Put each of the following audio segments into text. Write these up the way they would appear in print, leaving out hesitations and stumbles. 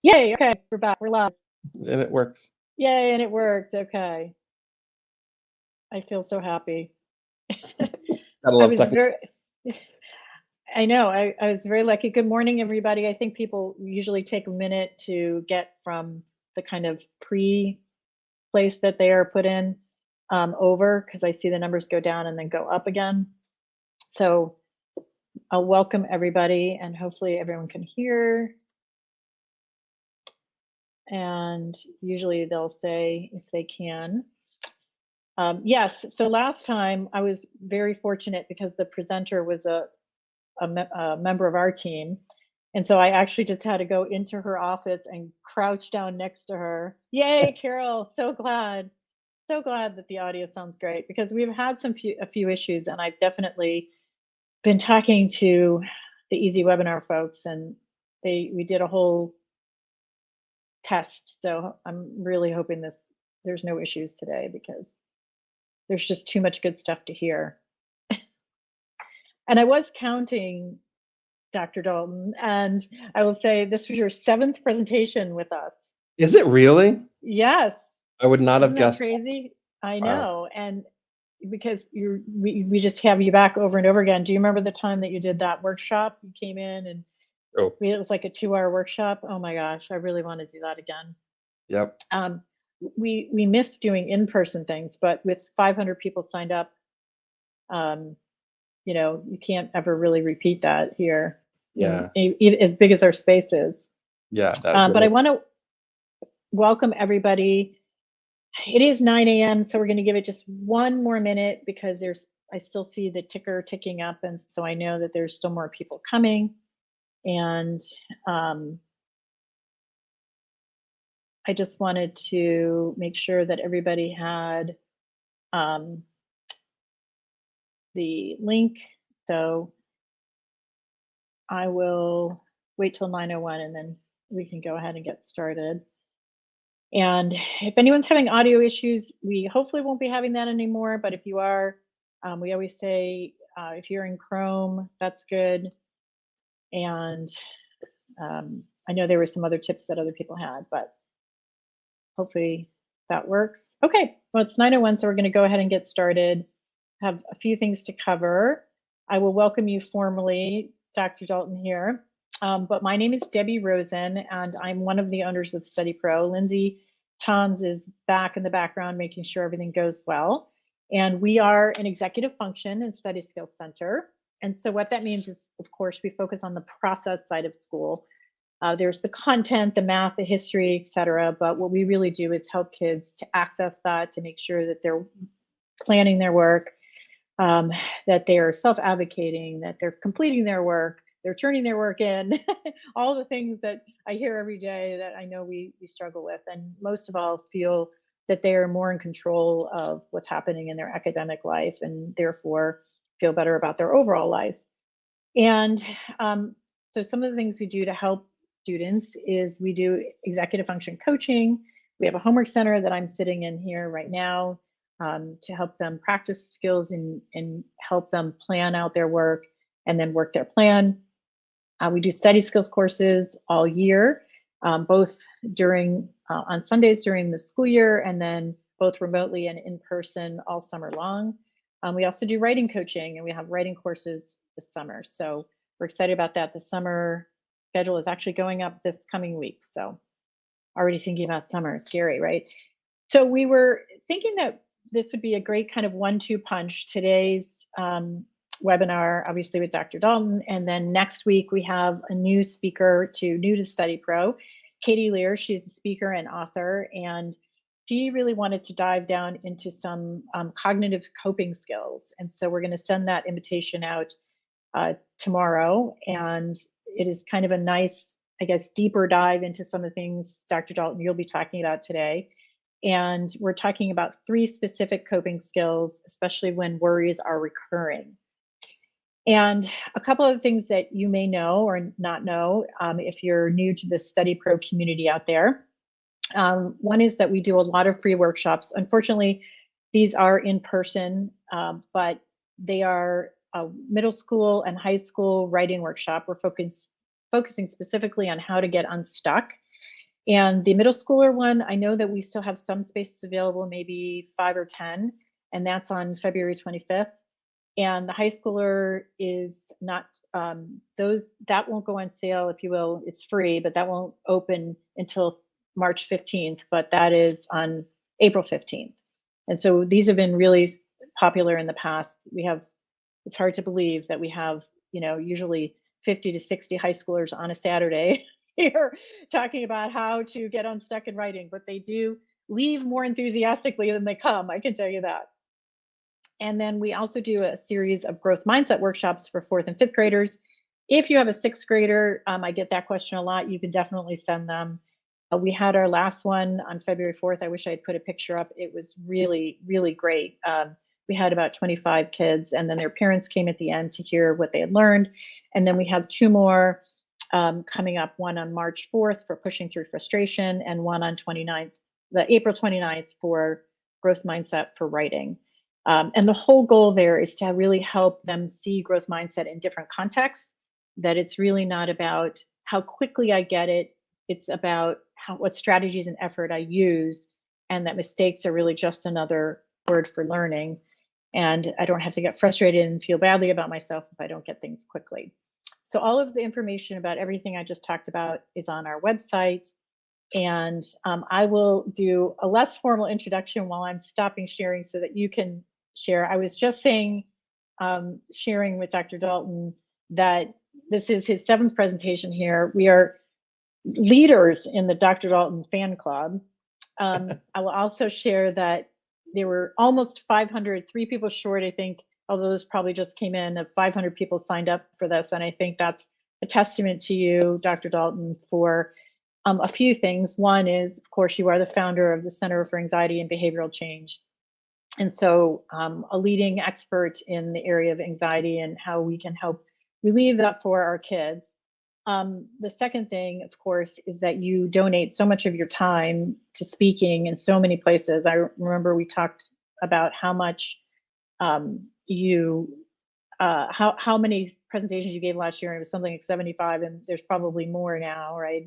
Yay, okay, we're back, we're live. And it works. Yay, and it worked, okay. I feel so happy. Gotta I love was technical. very I know, I was very lucky. Good morning, everybody. I think people usually take a minute to get from the kind of pre-place that they are put in, over, because I see the numbers go down and then go up again. So I'll welcome everybody, and hopefully everyone can hear. And usually they'll say if they can. Yes, so last time I was very fortunate because the presenter was a member of our team. And so I actually just had to go into her office and crouch down next to her. Yay, Carol, so glad. So glad that the audio sounds great because we've had a few issues, and I've definitely been talking to the Easy Webinar folks, and we did a whole test. So I'm really hoping there's no issues today because there's just too much good stuff to hear. And I was counting, Dr. Dalton, and I will say this was your 7th presentation with us. Is it really? Yes. I would not Isn't have that guessed. crazy? I Wow. know. And because we just have you back over and over again. Do you remember the time that you did that workshop? You came in and Oh, it was like a 2-hour workshop. Oh my gosh, I really want to do that again. yep. We miss doing in-person things, but with 500 people signed up, you can't ever really repeat that here. Yeah. As big as our space is. Yeah. But I want to welcome everybody. It is 9 a.m., so we're going to give it just one more minute because I still see the ticker ticking up, and so I know that there's still more people coming. And I just wanted to make sure that everybody had the link. So I will wait till 9:01 and then we can go ahead and get started. And if anyone's having audio issues, we hopefully won't be having that anymore. But if you are, we always say if you're in Chrome, that's good. And I know there were some other tips that other people had, but hopefully that works. Okay, well, it's 9:01, so we're going to go ahead and get started. Have a few things to cover. I will welcome you formally, Dr. Dalton here. But my name is Debbie Rosen, and I'm one of the owners of Study Pro. Lindsay Toms is back in the background, making sure everything goes well. And we are an executive function and study skills center. And so what that means is, of course, we focus on the process side of school. There's the content, the math, the history, et cetera. But what we really do is help kids to access that, to make sure that they're planning their work, that they are self-advocating, that they're completing their work, they're turning their work in, all the things that I hear every day that I know we struggle with. And most of all, feel that they are more in control of what's happening in their academic life and therefore feel better about their overall life. And so some of the things we do to help students is we do executive function coaching. We have a homework center that I'm sitting in here right now to help them practice skills and help them plan out their work and then work their plan. We do study skills courses all year, both on Sundays during the school year and then both remotely and in person all summer long. We also do writing coaching, and we have writing courses this summer. So we're excited about that. The summer schedule is actually going up this coming week. So already thinking about summer, scary, right? So we were thinking that this would be a great kind of 1-2 punch. Today's webinar, obviously with Dr. Dalton, and then next week we have a new speaker new to Study Pro, Katie Lear. She's a speaker and author, and she really wanted to dive down into some cognitive coping skills. And so we're going to send that invitation out tomorrow, and it is kind of a nice, I guess, deeper dive into some of the things, Dr. Dalton, you'll be talking about today. And we're talking about 3 specific coping skills, especially when worries are recurring. And a couple of things that you may know or not know if you're new to the Study Pro community out there. One is that we do a lot of free workshops. Unfortunately, these are in person, but they are a middle school and high school writing workshop. We're focusing specifically on how to get unstuck. And the middle schooler one, I know that we still have some spaces available, maybe 5 or 10, and that's on February 25th. And the high schooler is not, that won't go on sale, if you will. It's free, but that won't open until March 15th, but that is on April 15th. And so these have been really popular in the past. It's hard to believe that we have, usually 50 to 60 high schoolers on a Saturday here talking about how to get unstuck in writing, but they do leave more enthusiastically than they come, I can tell you that. And then we also do a series of growth mindset workshops for 4th and 5th graders. If you have a 6th grader, I get that question a lot. You can definitely send them. We had our last one on February 4th. I wish I had put a picture up. It was really, really great. We had about 25 kids, and then their parents came at the end to hear what they had learned. And then we have 2 more coming up, one on March 4th for pushing through frustration, and one on the April 29th for growth mindset for writing. And the whole goal there is to really help them see growth mindset in different contexts, that it's really not about how quickly I get it. It's about what strategies and effort I use, and that mistakes are really just another word for learning. And I don't have to get frustrated and feel badly about myself if I don't get things quickly. So all of the information about everything I just talked about is on our website. And I will do a less formal introduction while I'm stopping sharing so that you can share. I was just saying, sharing with Dr. Dalton, that this is his 7th presentation here. We are leaders in the Dr. Dalton fan club. I will also share that there were almost 500, 3 people short, I think, although those probably just came in, of 500 people signed up for this. And I think that's a testament to you, Dr. Dalton, for a few things. One is, of course, you are the founder of the Center for Anxiety and Behavioral Change. And so a leading expert in the area of anxiety and how we can help relieve that for our kids. The second thing, of course, is that you donate so much of your time to speaking in so many places. I remember we talked about how much how many presentations you gave last year, and it was something like 75, and there's probably more now, right?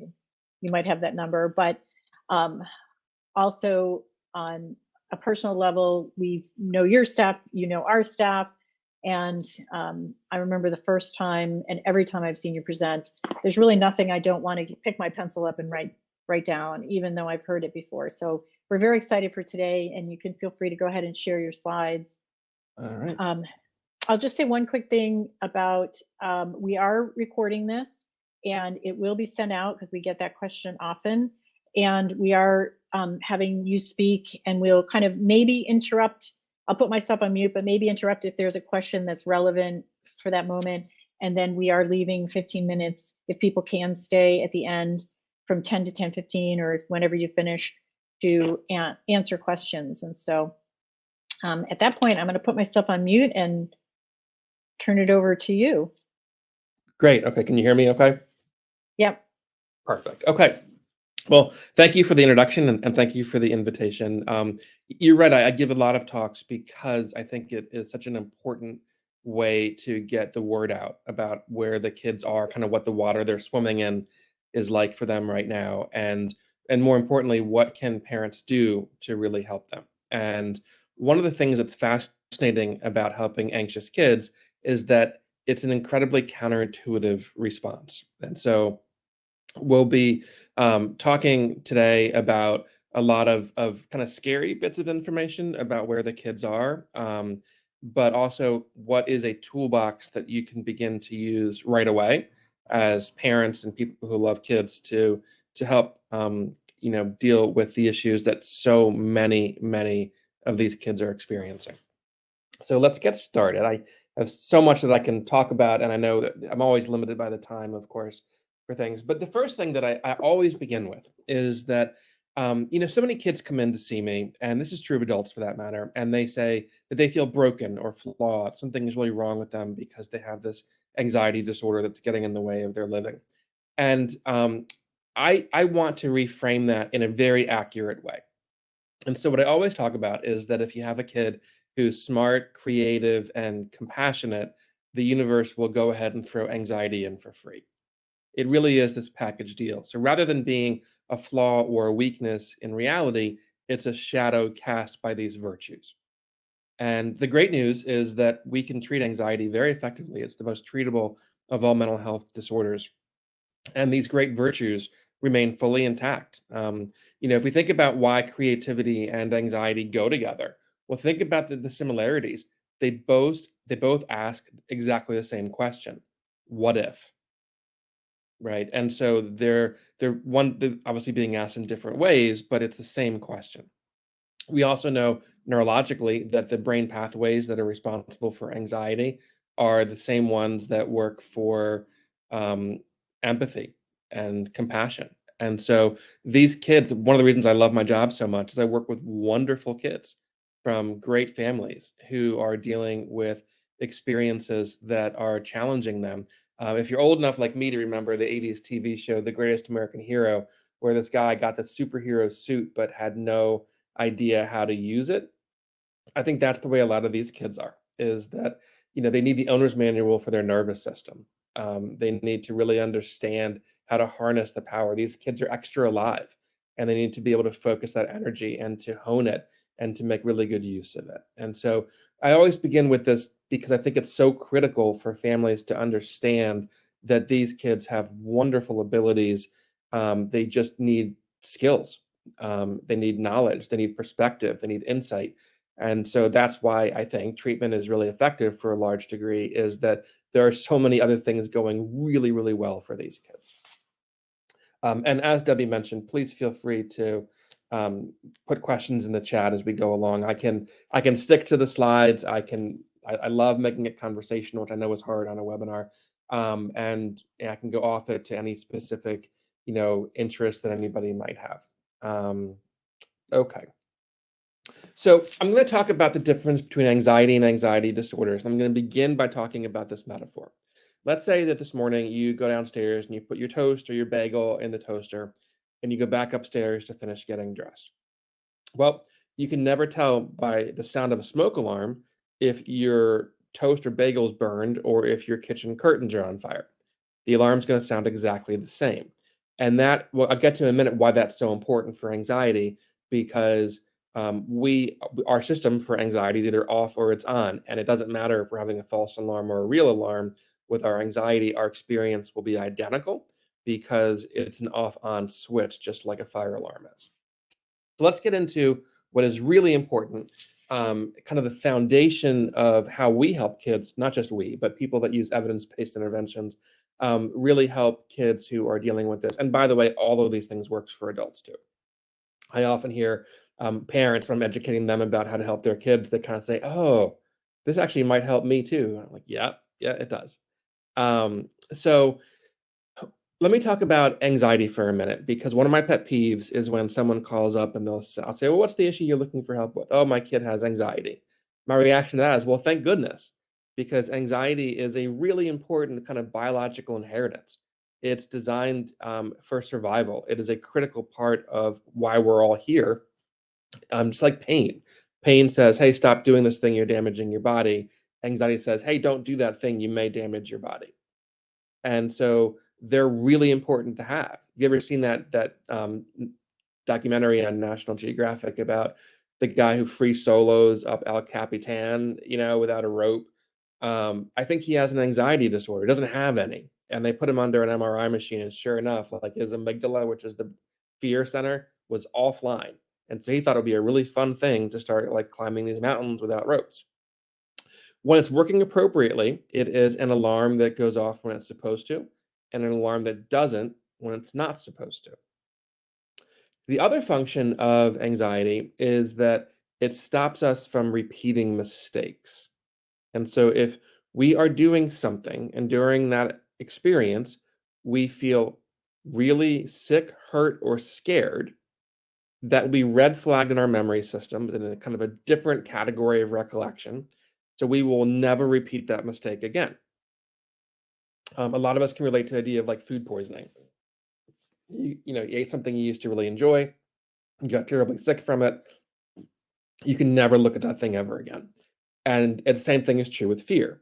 You might have that number, but also on a personal level, we know your staff, you know our staff, and I remember the first time, and every time I've seen you present, there's really nothing I don't want to pick my pencil up and write down, even though I've heard it before. So we're very excited for today, and you can feel free to go ahead and share your slides. All right. I'll just say one quick thing about, we are recording this, and it will be sent out because we get that question often. And we are having you speak, and we'll kind of maybe interrupt. I'll put myself on mute, but maybe interrupt if there's a question that's relevant for that moment. And then we are leaving 15 minutes, if people can stay at the end from 10 to 10:15, or whenever you finish, to answer questions. And so at that point, I'm going to put myself on mute and turn it over to you. Great. Okay. Can you hear me okay? Yep. Perfect. Okay. Well, thank you for the introduction, and thank you for the invitation. You're right. I give a lot of talks because I think it is such an important way to get the word out about where the kids are, kind of what the water they're swimming in is like for them right now, and more importantly, what can parents do to really help them. And one of the things that's fascinating about helping anxious kids is that it's an incredibly counterintuitive response. And so we'll be talking today about a lot of kind of scary bits of information about where the kids are, but also what is a toolbox that you can begin to use right away as parents and people who love kids to help deal with the issues that so many of these kids are experiencing. So let's get started. I have so much that I can talk about, and I know that I'm always limited by the time, of course, for things. But the first thing that I always begin with is that, so many kids come in to see me, and this is true of adults for that matter, and they say that they feel broken or flawed. Something is really wrong with them because they have this anxiety disorder that's getting in the way of their living. And I want to reframe that in a very accurate way. And so what I always talk about is that if you have a kid who's smart, creative, and compassionate, the universe will go ahead and throw anxiety in for free. It really is this package deal. So rather than being a flaw or a weakness. In reality, it's a shadow cast by these virtues. And the great news is that we can treat anxiety very effectively. It's the most treatable of all mental health disorders. And these great virtues remain fully intact. If we think about why creativity and anxiety go together, well, think about the similarities. They both ask exactly the same question: what if? Right? And so they're obviously being asked in different ways, but it's the same question. We also know neurologically that the brain pathways that are responsible for anxiety are the same ones that work for um, empathy and compassion. And so these kids, one of the reasons I love my job so much is I work with wonderful kids from great families who are dealing with experiences that are challenging them. If you're old enough like me to remember the 80s TV show, The Greatest American Hero, where this guy got the superhero suit but had no idea how to use it. I think that's the way a lot of these kids are, is that, they need the owner's manual for their nervous system. They need to really understand how to harness the power. These kids are extra alive, and they need to be able to focus that energy and to hone it and to make really good use of it. And so I always begin with this because I think it's so critical for families to understand that these kids have wonderful abilities. They just need skills. They need knowledge. They need perspective. They need insight. And so that's why I think treatment is really effective for a large degree, is that there are so many other things going really, really well for these kids. And as Debbie mentioned, please feel free to put questions in the chat as we go along. I can stick to the slides. I love making it conversational, which I know is hard on a webinar. And I can go off it to any specific, interest that anybody might have. Okay. So I'm going to talk about the difference between anxiety and anxiety disorders. And I'm going to begin by talking about this metaphor. Let's say that this morning you go downstairs and you put your toast or your bagel in the toaster and you go back upstairs to finish getting dressed. Well, you can never tell by the sound of a smoke alarm if your toast or bagel is burned or if your kitchen curtains are on fire. The alarm's going to sound exactly the same. And I'll get to in a minute why that's so important for anxiety, because our system for anxiety is either off or it's on, and it doesn't matter if we're having a false alarm or a real alarm. With our anxiety, our experience will be identical because it's an off-on switch, just like a fire alarm is. So let's get into what is really important, kind of the foundation of how we help kids, not just we, but people that use evidence-based interventions, really help kids who are dealing with this. And by the way, all of these things works for adults too. I often hear parents, when I'm educating them about how to help their kids, they kind of say, "Oh, this actually might help me too." And I'm like, "Yeah, yeah, it does." So let me talk about anxiety for a minute, because one of my pet peeves is when someone calls up and I'll say, "Well, what's the issue you're looking for help with?" "Oh, my kid has anxiety." My reaction to that is, "Well, thank goodness," because anxiety is a really important kind of biological inheritance. It's designed for survival. It is a critical part of why we're all here. Just like pain. Pain says, "Hey, stop doing this thing. You're damaging your body." Anxiety says, "Hey, don't do that thing. You may damage your body." And so they're really important to have. You ever seen that documentary on National Geographic about the guy who free solos up El Capitan, without a rope? I think he has an anxiety disorder. He doesn't have any, and they put him under an MRI machine, and sure enough, like his amygdala, which is the fear center, was offline. And so he thought it would be a really fun thing to start like climbing these mountains without ropes. When it's working appropriately, it is an alarm that goes off when it's supposed to, and an alarm that doesn't when it's not supposed to. The other function of anxiety is that it stops us from repeating mistakes. And so if we are doing something and during that experience, we feel really sick, hurt, or scared, that will be red flagged in our memory system in a kind of a different category of recollection. So we will never repeat that mistake again. A lot of us can relate to the idea of like food poisoning. You ate something you used to really enjoy, you got terribly sick from it, you can never look at that thing ever again. And the same thing is true with fear.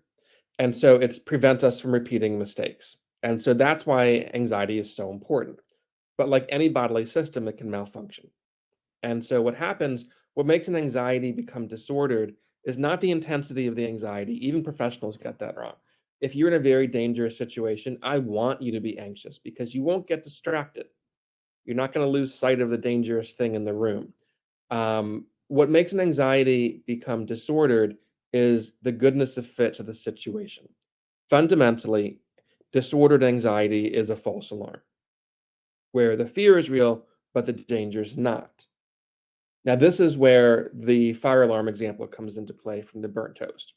And so it prevents us from repeating mistakes. And so that's why anxiety is so important. but like any bodily system, it can malfunction. And so what makes an anxiety become disordered is not the intensity of the anxiety. Even professionals get that wrong. If you're in a very dangerous situation, I want you to be anxious because you won't get distracted. You're not going to lose sight of the dangerous thing in the room. What makes an anxiety become disordered is the goodness of fit to the situation. Fundamentally, disordered anxiety is a false alarm, where the fear is real, but the danger is not. Now, this is where the fire alarm example comes into play from the burnt toast.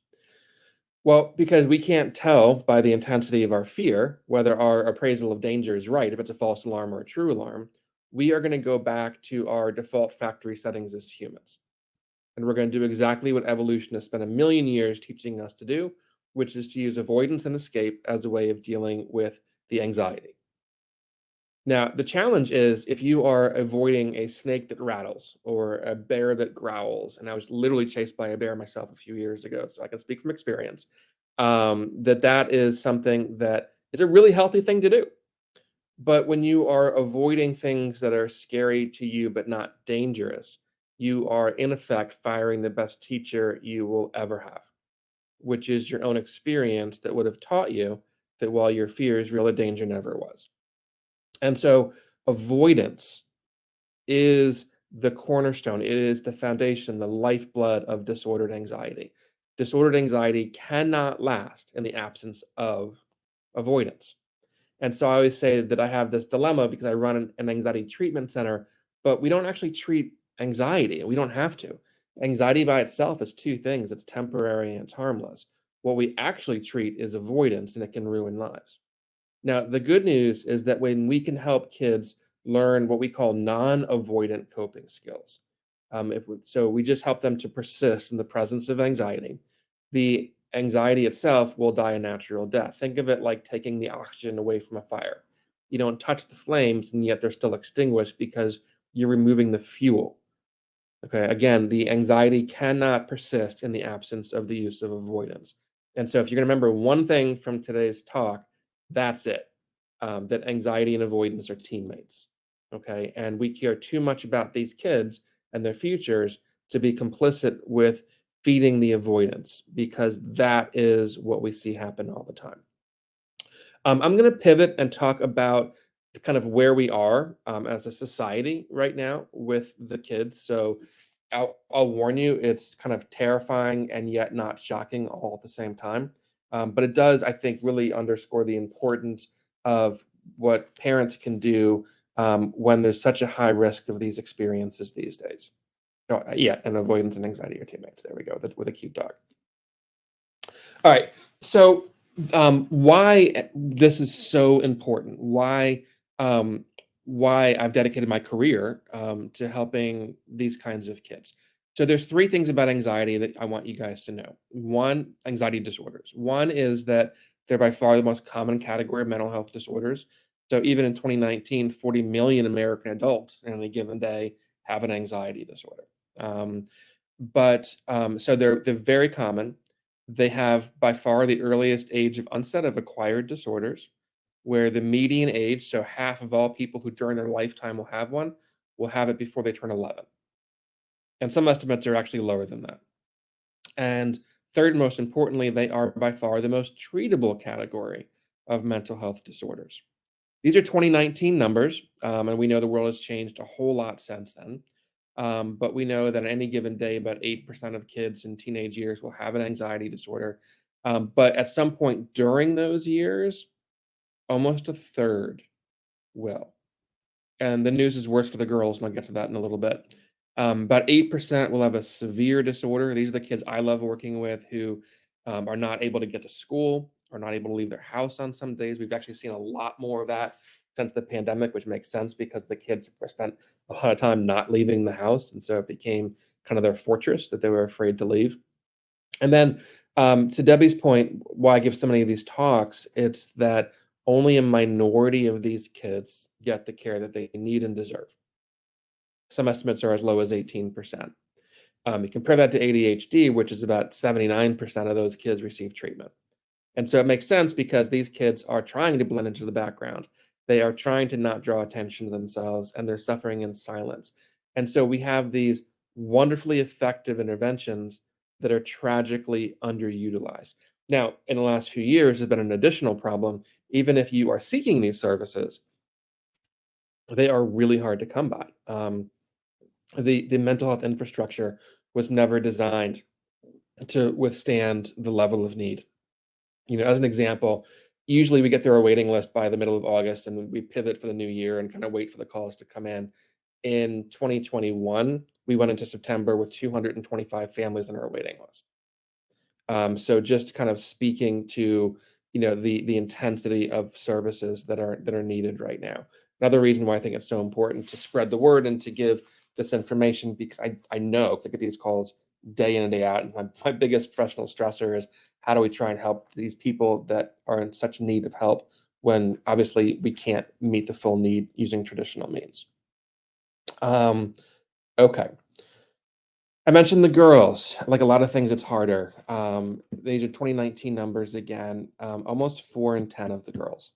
Well, because we can't tell by the intensity of our fear whether our appraisal of danger is right, if it's a false alarm or a true alarm, we are going to go back to our default factory settings as humans. And we're going to do exactly what evolution has spent a million years teaching us to do, which is to use avoidance and escape as a way of dealing with the anxiety. Now, the challenge is if you are avoiding a snake that rattles or a bear that growls, and I was literally chased by a bear myself a few years ago, so I can speak from experience, that is something that is a really healthy thing to do. But when you are avoiding things that are scary to you but not dangerous, you are in effect firing the best teacher you will ever have, which is your own experience that would have taught you that while your fear is real, the danger never was. And so avoidance is the cornerstone. It is the foundation, the lifeblood of disordered anxiety. Disordered anxiety cannot last in the absence of avoidance. And so I always say that I have this dilemma because I run an anxiety treatment center, but we don't actually treat anxiety. We don't have to. Anxiety by itself is two things: it's temporary and it's harmless. What we actually treat is avoidance, and it can ruin lives. Now, the good news is that when we can help kids learn what we call non-avoidant coping skills, so we just help them to persist in the presence of anxiety. The anxiety itself will die a natural death. Think of it like taking the oxygen away from a fire. You don't touch the flames, and yet they're still extinguished because you're removing the fuel. Okay, again, the anxiety cannot persist in the absence of the use of avoidance. And so, if you're going to remember one thing from today's talk, that's it, that anxiety and avoidance are teammates. Okay, and we care too much about these kids and their futures to be complicit with feeding the avoidance, because that is what we see happen all the time. I'm going to pivot and talk about kind of where we are as a society right now with the kids. So I'll warn you, it's kind of terrifying and yet not shocking all at the same time. But it does, I think, really underscore the importance of what parents can do when there's such a high risk of these experiences these days. Oh, yeah, and avoidance and anxiety are teammates. There we go, with a cute dog. All right. So, why this is so important? Why I've dedicated my career to helping these kinds of kids. So, there's three things about anxiety that I want you guys to know. One, anxiety disorders. One is that they're by far the most common category of mental health disorders. So, even in 2019, 40 million American adults on any given day have an anxiety disorder. So they're very common. They have by far the earliest age of onset of acquired disorders, where the median age, so half of all people who during their lifetime will have one, will have it before they turn 11. And some estimates are actually lower than that. And third, most importantly, they are by far the most treatable category of mental health disorders. These are 2019 numbers, and we know the world has changed a whole lot since then. But we know that on any given day, about 8% of kids in teenage years will have an anxiety disorder. But at some point during those years, almost a third will. And the news is worse for the girls, and I'll get to that in a little bit. About 8% will have a severe disorder. These are the kids I love working with who are not able to get to school, are not able to leave their house on some days. We've actually seen a lot more of that since the pandemic, which makes sense because the kids spent a lot of time not leaving the house. And so it became kind of their fortress that they were afraid to leave. And then to Debbie's point, why I give so many of these talks, it's that only a minority of these kids get the care that they need and deserve. Some estimates are as low as 18%. You compare that to ADHD, which is about 79% of those kids receive treatment. And so it makes sense because these kids are trying to blend into the background. They are trying to not draw attention to themselves, and they're suffering in silence. And so we have these wonderfully effective interventions that are tragically underutilized. Now, in the last few years, there's been an additional problem. Even if you are seeking these services, they are really hard to come by. The mental health infrastructure was never designed to withstand the level of need. As an example, usually we get through our waiting list by the middle of August, and then we pivot for the new year and kind of wait for the calls to come in. In 2021, we went into September with 225 families on our waiting list. So just kind of speaking to, the intensity of services that are needed right now. Another reason why I think it's so important to spread the word and to give this information, because I know, 'cause I get these calls day in and day out, and my biggest professional stressor is how do we try and help these people that are in such need of help when obviously we can't meet the full need using traditional means. Um, okay. I mentioned the girls. Like a lot of things, it's harder. These are 2019 numbers again. Almost 4 in 10 of the girls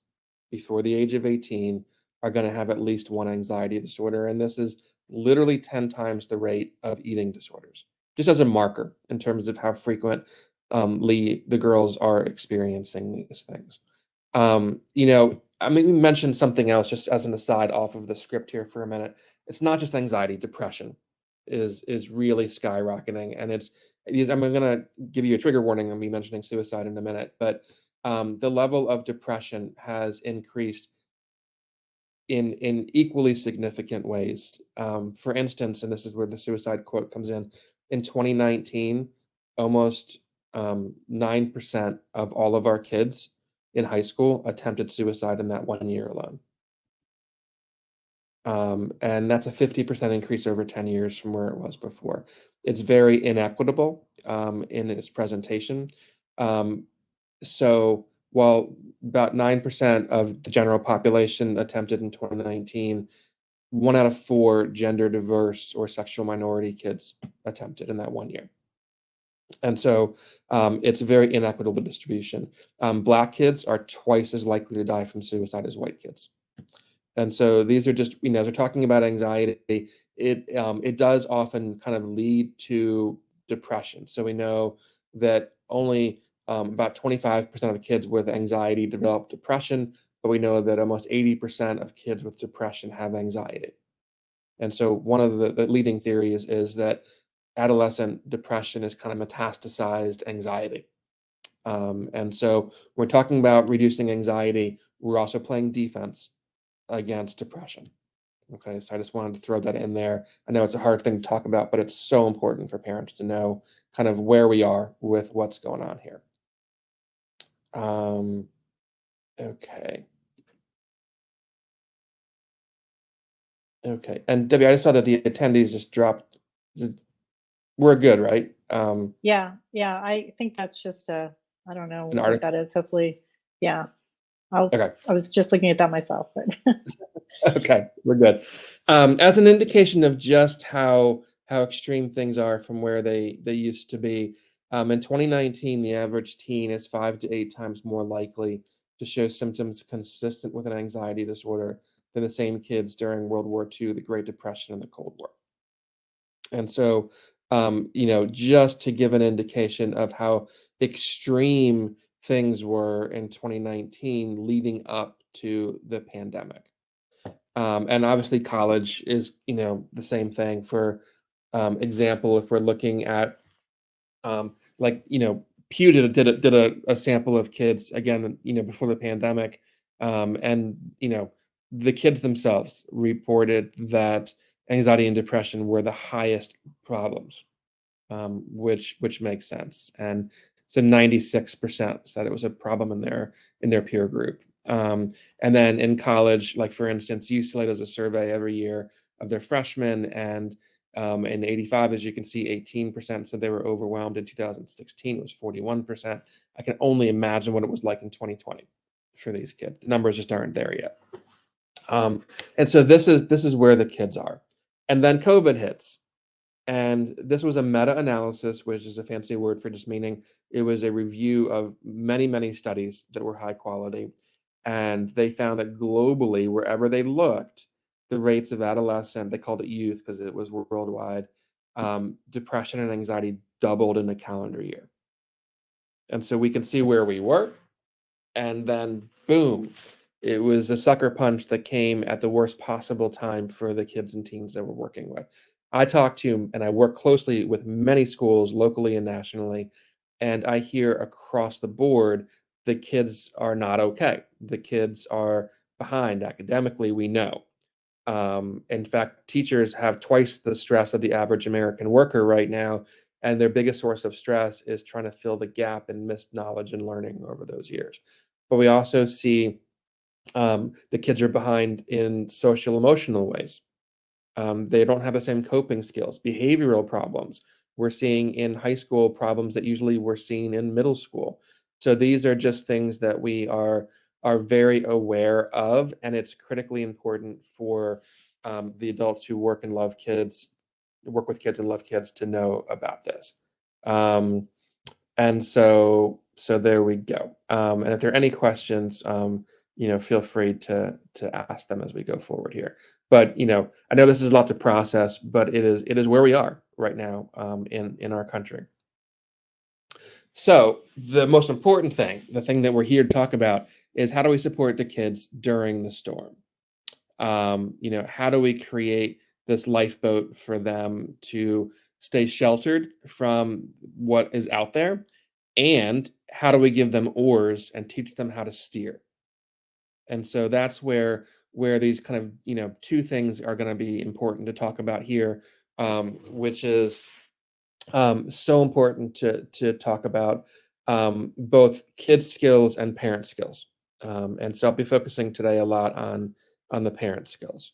before the age of 18 are going to have at least one anxiety disorder. And this is literally 10 times the rate of eating disorders, just as a marker in terms of how frequently the girls are experiencing these things. I mean, we mentioned something else just as an aside off of the script here for a minute. It's not just anxiety, depression is really skyrocketing, and I'm going to give you a trigger warning on me mentioning suicide in a minute, but the level of depression has increased in equally significant ways. For instance, and this is where the suicide quote comes in 2019, almost 9% of all of our kids in high school attempted suicide in that 1 year alone. And that's a 50% increase over 10 years from where it was before. It's very inequitable in its presentation. Um, so while about 9% of the general population attempted in 2019, 1 out of 4 gender diverse or sexual minority kids attempted in that 1 year. And so it's a very inequitable distribution. Black kids are twice as likely to die from suicide as white kids. And so these are just, as we're talking about anxiety, it does often kind of lead to depression. So we know that only about 25% of kids with anxiety develop depression, but we know that almost 80% of kids with depression have anxiety. And so one of the leading theories is that adolescent depression is kind of metastasized anxiety. And so we're talking about reducing anxiety. We're also playing defense against depression. Okay, so I just wanted to throw that in there. I know it's a hard thing to talk about, but it's so important for parents to know kind of where we are with what's going on here. Um, okay. Okay. And Debbie, I just saw that the attendees just dropped. We're good, right? Yeah, yeah, I think that's just I don't know An what article. that is. Hopefully, yeah. I'll Okay. I was just looking at that myself, but Okay, we're good. As an indication of just how extreme things are from where they used to be, in 2019, the average teen is 5 to 8 times more likely to show symptoms consistent with an anxiety disorder than the same kids during World War II, the Great Depression, and the Cold War. And so, just to give an indication of how extreme things were in 2019 leading up to the pandemic. And obviously college is, the same thing. For example, if we're looking at like, Pew did a sample of kids again, before the pandemic, and the kids themselves reported that anxiety and depression were the highest problems, which makes sense. And so 96% said it was a problem in their peer group. And then in college, like for instance, UCLA does a survey every year of their freshmen, and in 85, as you can see, 18% said they were overwhelmed. In 2016, it was 41%. I can only imagine what it was like in 2020 for these kids. The numbers just aren't there yet. And so this is where the kids are. And then COVID hits. And this was a meta-analysis, which is a fancy word for just meaning it was a review of many, many studies that were high quality. And they found that globally, wherever they looked, the rates of adolescent, they called it youth because it was worldwide, depression and anxiety doubled in a calendar year. And so we can see where we were, and then boom, it was a sucker punch that came at the worst possible time for the kids and teens that we're working with. I talk to and I work closely with many schools locally and nationally, and I hear across the board the kids are not okay. The kids are behind academically, we know. In fact, teachers have twice the stress of the average American worker right now, and their biggest source of stress is trying to fill the gap in missed knowledge and learning over those years. But we also see the kids are behind in social emotional ways. They don't have the same coping skills, behavioral problems. We're seeing in high school problems that usually we're seeing in middle school. So these are just things that we are very aware of, and it's critically important for the adults who work with kids and love kids to know about this. Um, and so there we go. And if there are any questions, feel free to ask them as we go forward here. But I know this is a lot to process, but it is where we are right now in our country. So the most important thing, the thing that we're here to talk about, is how do we support the kids during the storm? How do we create this lifeboat for them to stay sheltered from what is out there? And how do we give them oars and teach them how to steer? And so that's where these kind of two things are going to be important to talk about here, which is so important to talk about both kids skills and parent skills. And so I'll be focusing today a lot on the parent skills.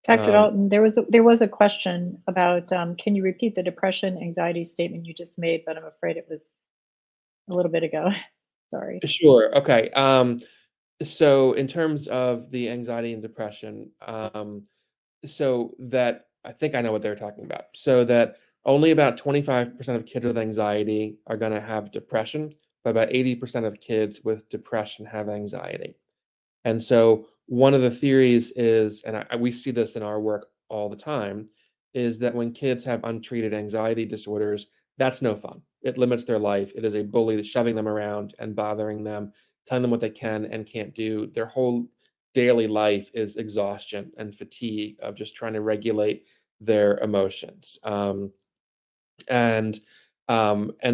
Dr. Um, Dalton, there was a question about, can you repeat the depression, anxiety statement you just made? But I'm afraid it was a little bit ago. Sorry. sure. Okay. So in terms of the anxiety and depression, so that I think I know what they're talking about. So that only about 25% of kids with anxiety are going to have depression, but about 80% of kids with depression have anxiety. And so one of the theories is, and we see this in our work all the time, is that when kids have untreated anxiety disorders, that's no fun. It limits their life. It is a bully that's shoving them around and bothering them, telling them what they can and can't do. Their whole daily life is exhaustion and fatigue of just trying to regulate their emotions. And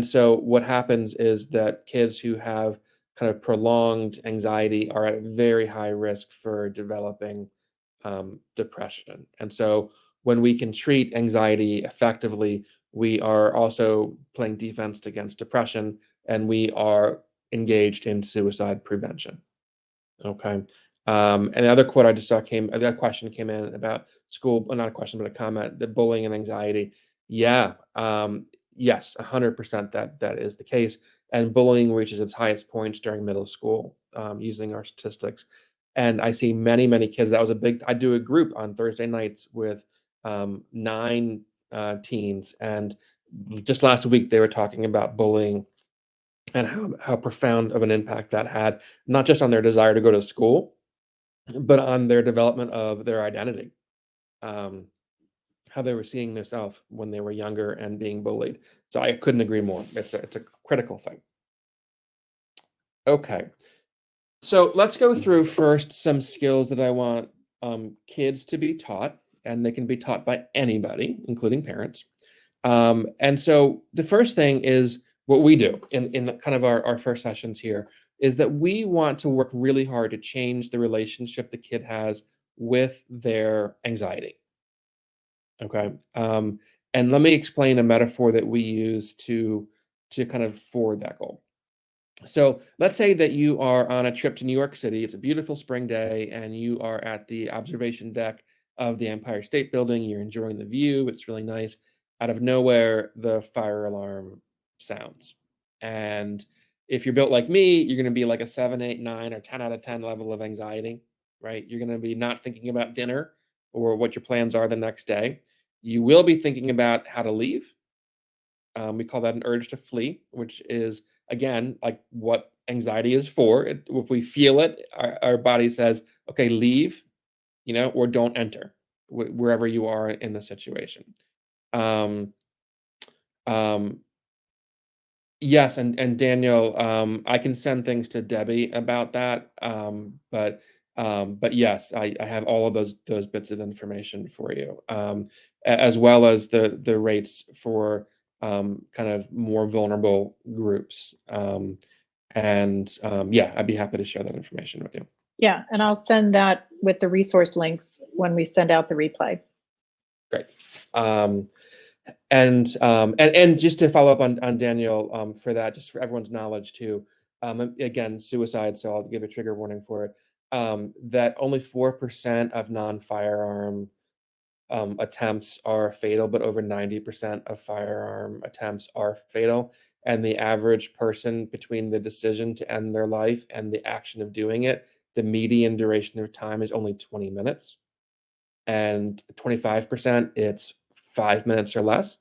so what happens is that kids who have kind of prolonged anxiety are at very high risk for developing depression. And so when we can treat anxiety effectively, we are also playing defense against depression, and we are engaged in suicide prevention. Okay. And the other quote I just saw the other question came in about school, well, not a question, but a comment, the bullying and anxiety. Yeah. Yes, 100% that is the case. And bullying reaches its highest points during middle school, using our statistics. And I see many, many kids. I do a group on Thursday nights with nine teens. And just last week, they were talking about bullying and how profound of an impact that had, not just on their desire to go to school, but on their development of their identity, um, how they were seeing themselves when they were younger and being bullied. So I couldn't agree more. It's a critical thing. Okay, so let's go through first some skills that I want kids to be taught, and they can be taught by anybody, including parents. And so the first thing is what we do in kind of our first sessions here is that we want to work really hard to change the relationship the kid has with their anxiety. Okay. And let me explain a metaphor that we use to kind of forward that goal. So let's say that you are on a trip to New York City. It's a beautiful spring day, and you are at the observation deck of the Empire State Building. You're enjoying the view. It's really nice. Out of nowhere, the fire alarm sounds. And if you're built like me, you're going to be like a 7, 8, 9, or 10 out of 10 level of anxiety, right? You're going to be not thinking about dinner or what your plans are the next day. You will be thinking about how to leave. We call that an urge to flee, which is again like what anxiety is for. If we feel it, our body says, okay, leave, or don't enter wherever you are in the situation. Um, um, yes, and Daniel, I can send things to Debbie about that. But yes, I have all of those bits of information for you, as well as the rates for kind of more vulnerable groups. Yeah, I'd be happy to share that information with you. Yeah, and I'll send that with the resource links when we send out the replay. Great. And just to follow up on Daniel, for that, just for everyone's knowledge too. Again, suicide. So I'll give a trigger warning for it. That only 4% of non-firearm attempts are fatal, but over 90% of firearm attempts are fatal. And the average person, between the decision to end their life and the action of doing it, the median duration of time is only 20 minutes. And 25%, it's 5 minutes or less.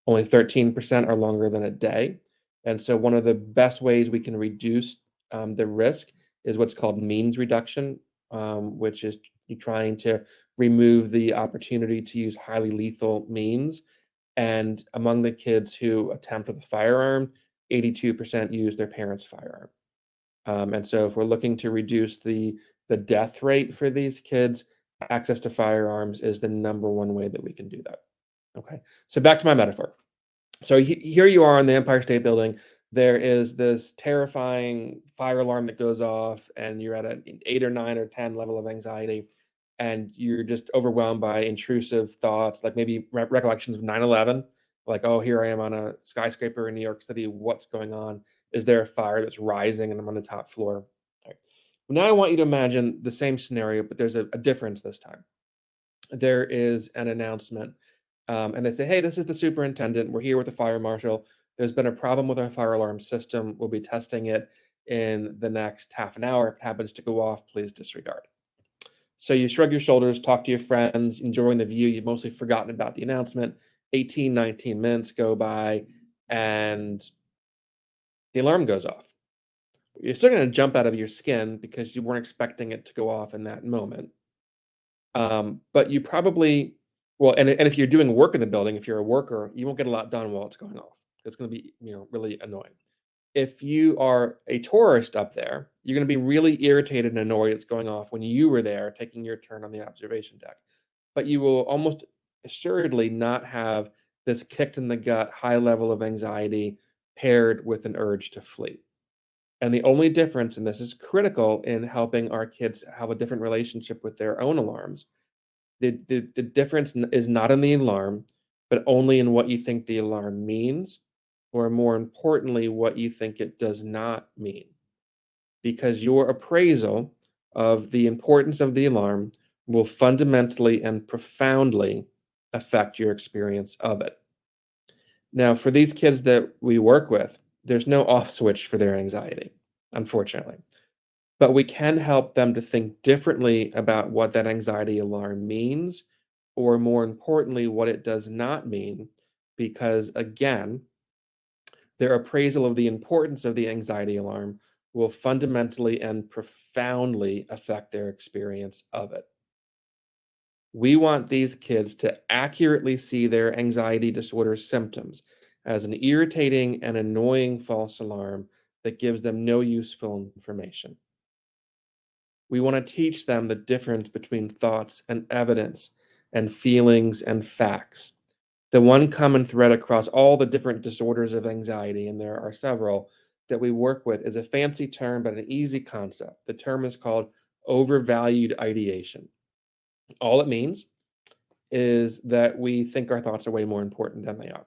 Only 13% are longer than a day. And so one of the best ways we can reduce the risk is what's called means reduction, which is trying to remove the opportunity to use highly lethal means. And among the kids who attempt with a firearm, 82% use their parents' firearm. And so if we're looking to reduce the death rate for these kids, access to firearms is the number one way that we can do that. Okay, so back to my metaphor. So here you are in the Empire State Building. There is this terrifying fire alarm that goes off, and you're at an 8 or 9 or 10 level of anxiety, and you're just overwhelmed by intrusive thoughts, like maybe recollections of 9/11, like, oh, here I am on a skyscraper in New York City. What's going on? Is there a fire that's rising and I'm on the top floor? Okay. Now I want you to imagine the same scenario, but there's a difference this time. There is an announcement, and they say, hey, this is the superintendent. We're here with the fire marshal. There's been a problem with our fire alarm system. We'll be testing it in the next half an hour. If it happens to go off, please disregard. So you shrug your shoulders, talk to your friends, enjoying the view. You've mostly forgotten about the announcement. 18, 19 minutes go by, and the alarm goes off. You're still going to jump out of your skin because you weren't expecting it to go off in that moment. But you probably, well, and if you're doing work in the building, if you're a worker, you won't get a lot done while it's going off. It's going to be, really annoying. If you are a tourist up there, you're going to be really irritated and annoyed it's going off when you were there taking your turn on the observation deck. But you will almost assuredly not have this kicked in the gut high level of anxiety paired with an urge to flee. And the only difference, and this is critical in helping our kids have a different relationship with their own alarms, the difference is not in the alarm, but only in what you think the alarm means, or more importantly, what you think it does not mean. Because your appraisal of the importance of the alarm will fundamentally and profoundly affect your experience of it. Now, for these kids that we work with, there's no off switch for their anxiety, unfortunately. But we can help them to think differently about what that anxiety alarm means, or more importantly, what it does not mean, because again, their appraisal of the importance of the anxiety alarm will fundamentally and profoundly affect their experience of it. We want these kids to accurately see their anxiety disorder symptoms as an irritating and annoying false alarm that gives them no useful information. We want to teach them the difference between thoughts and evidence and feelings and facts. The one common thread across all the different disorders of anxiety, and there are several that we work with, is a fancy term but an easy concept. The term is called overvalued ideation. All it means is that we think our thoughts are way more important than they are.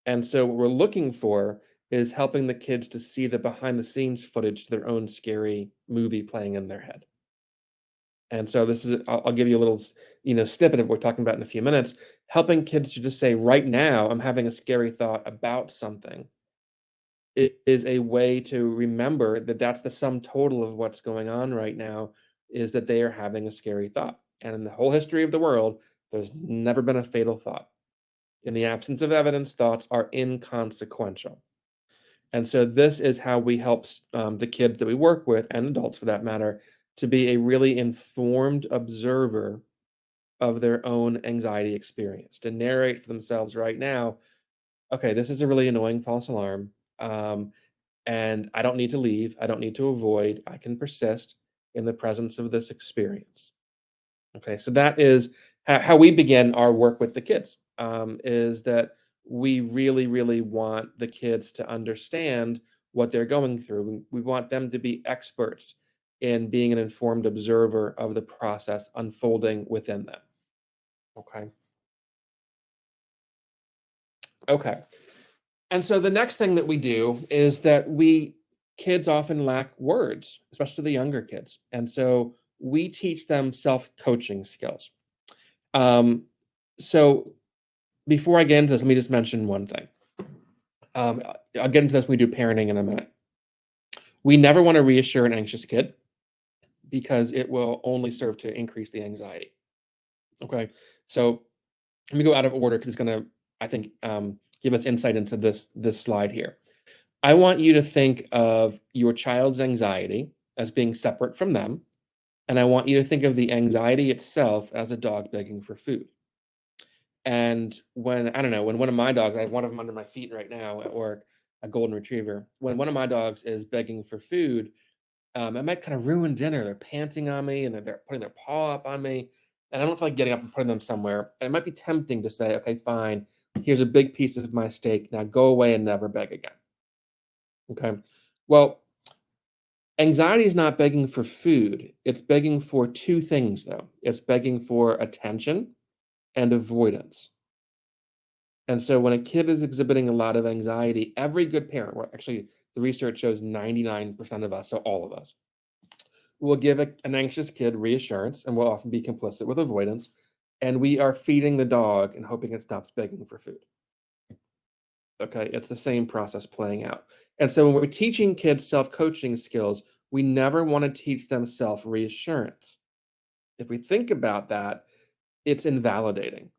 And so what we're looking for is helping the kids to see the behind the scenes footage to their own scary movie playing in their head. And so this is, I'll give you a little, snippet of what we're talking about in a few minutes, helping kids to just say, right now, I'm having a scary thought about something. It is a way to remember that that's the sum total of what's going on right now, is that they are having a scary thought. And in the whole history of the world, there's never been a fatal thought. In the absence of evidence, thoughts are inconsequential. And so this is how we help the kids that we work with, and adults for that matter, to be a really informed observer of their own anxiety experience, to narrate for themselves right now, okay, this is a really annoying false alarm. Um, and I don't need to leave. I don't need to avoid. I can persist in the presence of this experience. Okay, so that is how we begin our work with the kids. Is that we really, really want the kids to understand what they're going through. We want them to be experts in being an informed observer of the process unfolding within them. Okay. Okay. And so the next thing that we do is that kids often lack words, especially the younger kids. And so we teach them self-coaching skills. Um, so before I get into this, let me just mention one thing. I'll get into this when we do parenting in a minute. We never want to reassure an anxious kid because it will only serve to increase the anxiety. Okay. So let me go out of order because it's going to, I think, give us insight into this slide here. I want you to think of your child's anxiety as being separate from them, and I want you to think of the anxiety itself as a dog begging for food. And when I don't know, when one of my dogs, I have one of them under my feet right now at work, a golden retriever. When one of my dogs is begging for food, it might kind of ruin dinner. They're panting on me and they're putting their paw up on me, and I don't feel like getting up and putting them somewhere. And it might be tempting to say, "Okay, fine. Here's a big piece of my steak. Now go away and never beg again." Okay. Well, anxiety is not begging for food. It's begging for two things, though. It's begging for attention and avoidance. And so when a kid is exhibiting a lot of anxiety, every good parent, well, actually, the research shows 99% of us, so all of us, will give an anxious kid reassurance and will often be complicit with avoidance. And we are feeding the dog and hoping it stops begging for food. Okay, it's the same process playing out. And so when we're teaching kids self-coaching skills, we never want to teach them self-reassurance. If we think about that, it's invalidating.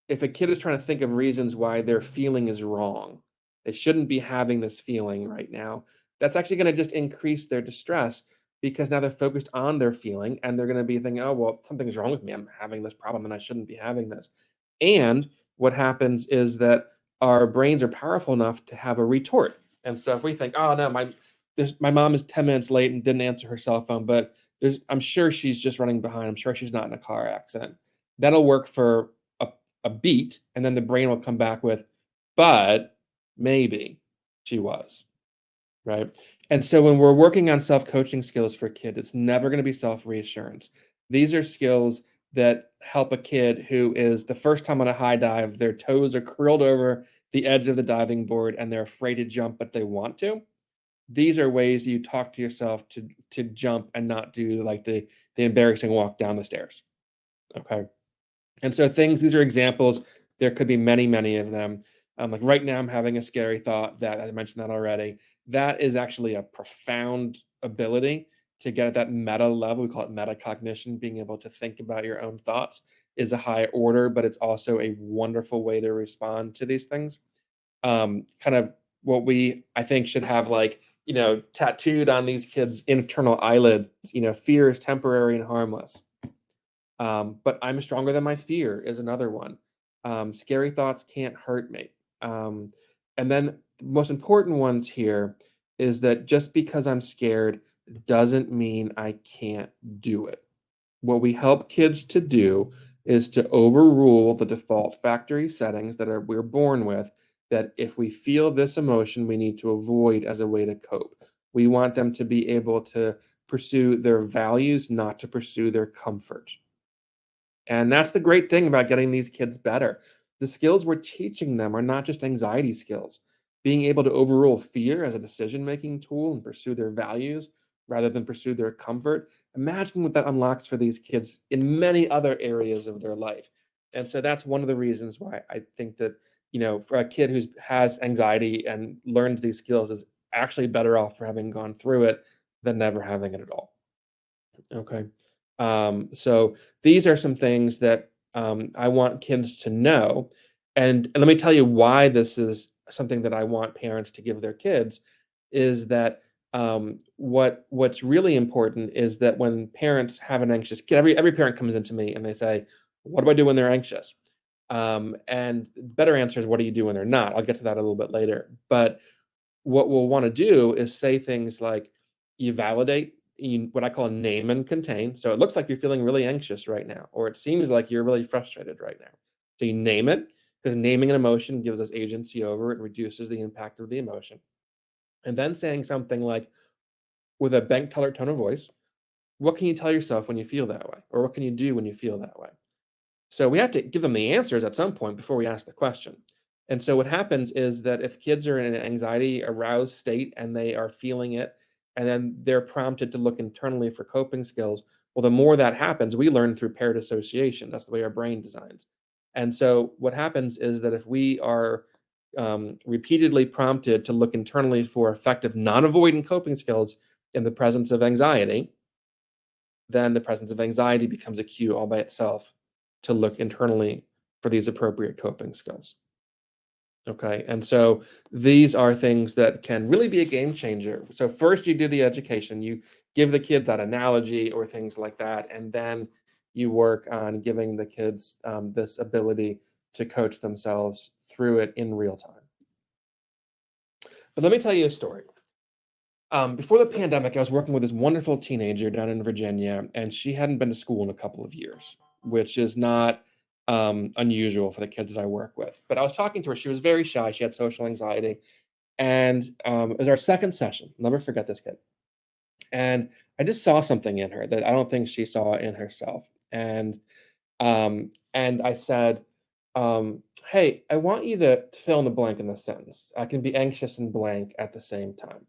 If a kid is trying to think of reasons why their feeling is wrong, they shouldn't be having this feeling right now, that's actually going to just increase their distress because now they're focused on their feeling and they're going to be thinking, oh, well, something's wrong with me. I'm having this problem and I shouldn't be having this. And what happens is that our brains are powerful enough to have a retort. And so if we think, oh, no, my mom is 10 minutes late and didn't answer her cell phone, but I'm sure she's just running behind. I'm sure she's not in a car accident. That'll work for a beat, and then the brain will come back with, but maybe she was, right? And so when we're working on self-coaching skills for kids, it's never going to be self-reassurance. These are skills that help a kid who is the first time on a high dive, their toes are curled over the edge of the diving board and they're afraid to jump, but they want to. These are ways you talk to yourself to jump and not do like the embarrassing walk down the stairs. Okay. And so these are examples. There could be many, many of them. Like right now, I'm having a scary thought that I mentioned that already. That is actually a profound ability to get at that meta level. We call it metacognition. Being able to think about your own thoughts is a high order, but it's also a wonderful way to respond to these things. Kind of what I think should have like, tattooed on these kids' internal eyelids, fear is temporary and harmless. But I'm stronger than my fear is another one. Scary thoughts can't hurt me. And then the most important ones here is that just because I'm scared doesn't mean I can't do it. What we help kids to do is to overrule the default factory settings we're born with, that if we feel this emotion, we need to avoid as a way to cope. We want them to be able to pursue their values, not to pursue their comfort. And that's the great thing about getting these kids better. The skills we're teaching them are not just anxiety skills. Being able to overrule fear as a decision-making tool and pursue their values rather than pursue their comfort. Imagine what that unlocks for these kids in many other areas of their life. And so that's one of the reasons why I think that, for a kid who has anxiety and learns these skills is actually better off for having gone through it than never having it at all. Okay. So these are some things that I want kids to know. And let me tell you why this is something that I want parents to give their kids is that what's really important is that when parents have an anxious kid, every parent comes into me and they say, "What do I do when they're anxious?" And the better answer is, "What do you do when they're not?" I'll get to that a little bit later. But what we'll want to do is say things like, you validate, what I call name and contain. So it looks like you're feeling really anxious right now, or it seems like you're really frustrated right now. So you name it, because naming an emotion gives us agency over it, reduces the impact of the emotion. And then saying something like, with a bank teller tone of voice, what can you tell yourself when you feel that way? Or what can you do when you feel that way? So we have to give them the answers at some point before we ask the question. And so what happens is that if kids are in an anxiety aroused state and they are feeling it, and then they're prompted to look internally for coping skills, well, the more that happens, we learn through paired association. That's the way our brain designs. And so what happens is that if we are repeatedly prompted to look internally for effective non-avoidant coping skills in the presence of anxiety, then the presence of anxiety becomes a cue all by itself to look internally for these appropriate coping skills. Okay. And so these are things that can really be a game changer. So, first, you do the education, you give the kid that analogy or things like that. And then you work on giving the kids this ability to coach themselves through it in real time. But let me tell you a story. Before the pandemic, I was working with this wonderful teenager down in Virginia, and she hadn't been to school in a couple of years, which is not unusual for the kids that I work with. But I was talking to her. She was very shy. She had social anxiety. And it was our second session. I'll never forget this kid. And I just saw something in her that I don't think she saw in herself. And I said, hey, I want you to fill in the blank in this sentence. I can be anxious and blank at the same time.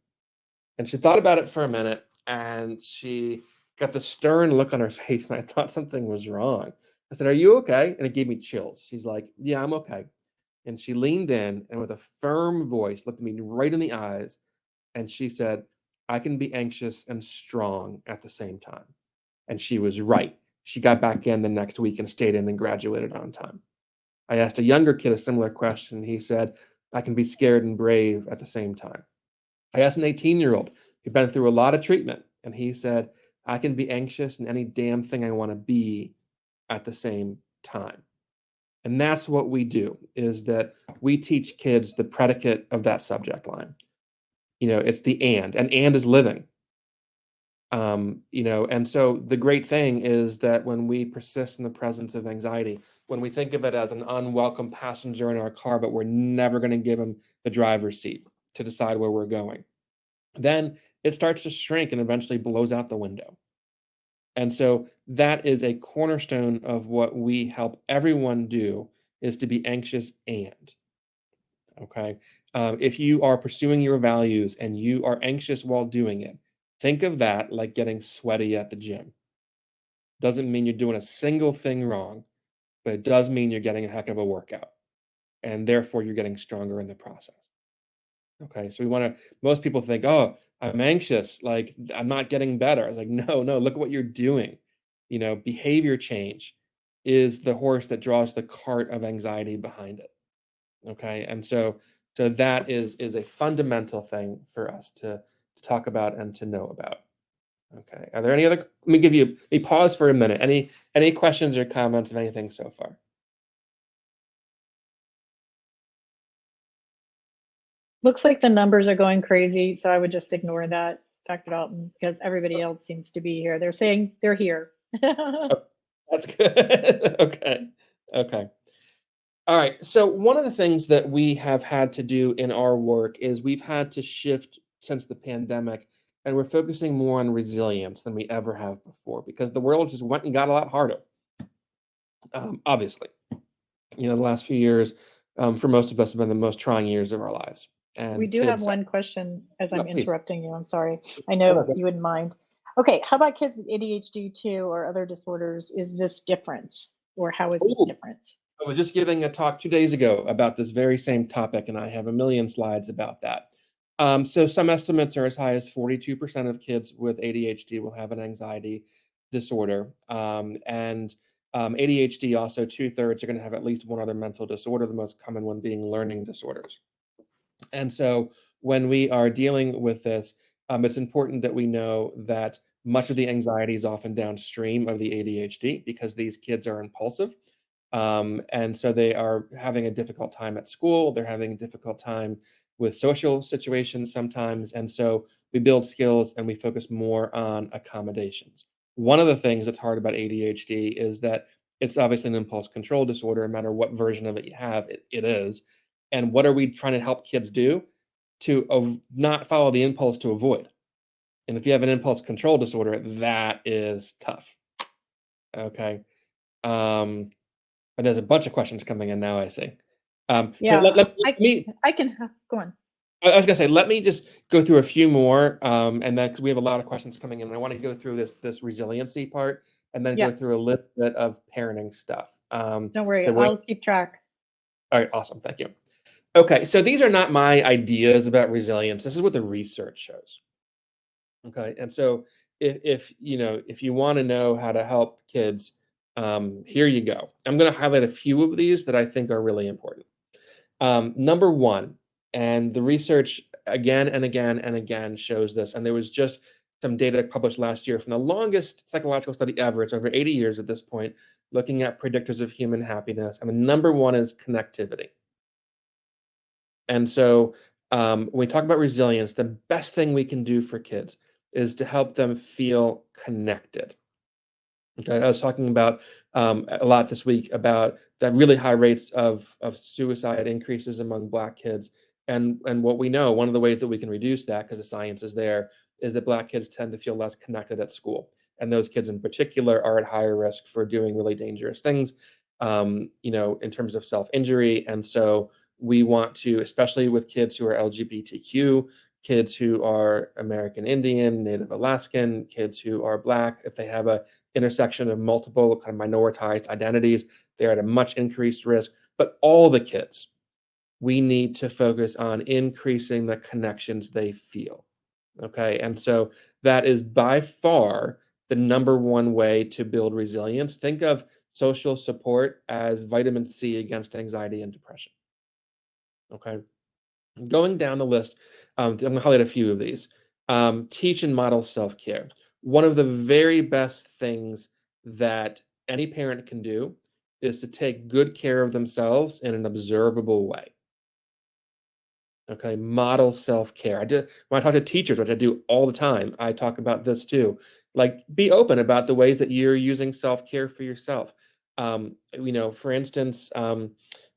And she thought about it for a minute, and she got the stern look on her face, and I thought something was wrong. I said, "Are you okay?" And it gave me chills. She's like, "Yeah, I'm okay." And she leaned in and with a firm voice looked me right in the eyes, and she said, "I can be anxious and strong at the same time." And she was right. She got back in the next week and stayed in and graduated on time. I asked a younger kid a similar question. He said, "I can be scared and brave at the same time." I asked an 18-year-old who'd been through a lot of treatment, and he said, "I can be anxious and any damn thing I want to be at the same time." And that's what we do, is that we teach kids the predicate of that subject line. It's the and is living. And so the great thing is that when we persist in the presence of anxiety, when we think of it as an unwelcome passenger in our car, but we're never going to give them the driver's seat to decide where we're going, then it starts to shrink and eventually blows out the window. And so that is a cornerstone of what we help everyone do, is to be anxious and, okay? If you are pursuing your values and you are anxious while doing it, think of that like getting sweaty at the gym. Doesn't mean you're doing a single thing wrong, but it does mean you're getting a heck of a workout. And therefore, you're getting stronger in the process. Okay, so most people think, oh, I'm anxious, like I'm not getting better. I was like, no, no, look at what you're doing. Behavior change is the horse that draws the cart of anxiety behind it. Okay, and so that is a fundamental thing for us to talk about and to know about. Okay, are there any other? Let me give you a pause for a minute. Any questions or comments of anything so far? Looks like the numbers are going crazy, so I would just ignore that, Dr. Dalton, because everybody else seems to be here. They're saying they're here. Oh, that's good. Okay. Okay. All right. So one of the things that we have had to do in our work is we've had to shift since the pandemic, and we're focusing more on resilience than we ever have before, because the world just went and got a lot harder. Obviously, the last few years, for most of us, have been the most trying years of our lives. We And do have kids, one question as no, I'm please. interrupting you. I'm sorry. I No, no, know go. you wouldn't mind. Okay, how about kids with ADHD too or other disorders? Is this different, or how is this Ooh, different? I was just giving a talk 2 days ago about this very same topic, and I have a million slides about that. So some estimates are as high as 42% of kids with ADHD will have an anxiety disorder. And ADHD also 2/3 are going to have at least one other mental disorder, the most common one being learning disorders. And so when we are dealing with this, it's important that we know that much of the anxiety is often downstream of the ADHD because these kids are impulsive. And so they are having a difficult time at school. They're having a difficult time with social situations sometimes. And so we build skills and we focus more on accommodations. One of the things that's hard about ADHD is that it's obviously an impulse control disorder, no matter what version of it you have, it is. And what are we trying to help kids do? To not follow the impulse to avoid. And if you have an impulse control disorder, that is tough. Okay. Um, and there's a bunch of questions coming in now, I see. So Yeah, let I me, I can go on. I was gonna say, let me just go through a few more, and then because we have a lot of questions coming in, and I want to go through this resiliency part, and then Yeah, go through a little bit of parenting stuff. don't worry, The way, I'll keep track. all right, awesome, thank you. Okay, so these are not my ideas about resilience. This is what the research shows. Okay, and so if you know if you want to know how to help kids, here you go. I'm going to highlight a few of these that I think are really important. Number one, and the research again and again and again shows this, and there was just some data published last year from the longest psychological study ever. It's over 80 years at this point, looking at predictors of human happiness, and the number one is connectivity. And so, when we talk about resilience, the best thing we can do for kids is to help them feel connected. Okay, I was talking about a lot this week about the really high rates of suicide increases among Black kids, and what we know, one of the ways that we can reduce that, because the science is there, is that Black kids tend to feel less connected at school, and those kids in particular are at higher risk for doing really dangerous things, in terms of self injury, and so we want to, especially with kids who are LGBTQ, kids who are American Indian, Native Alaskan, kids who are Black, if they have a intersection of multiple kind of minoritized identities, they're at a much increased risk. But all the kids, we need to focus on increasing the connections they feel. Okay. And so that is by far the number one way to build resilience. Think of social support as vitamin C against anxiety and depression. Okay. Going down the list, I'm going to highlight a few of these. Teach and model self care. One of the very best things that any parent can do is to take good care of themselves in an observable way. Okay, model self-care. I did when I talk to teachers, which I do all the time, I talk about this too. Like, be open about the ways that you're using self-care for yourself. For instance,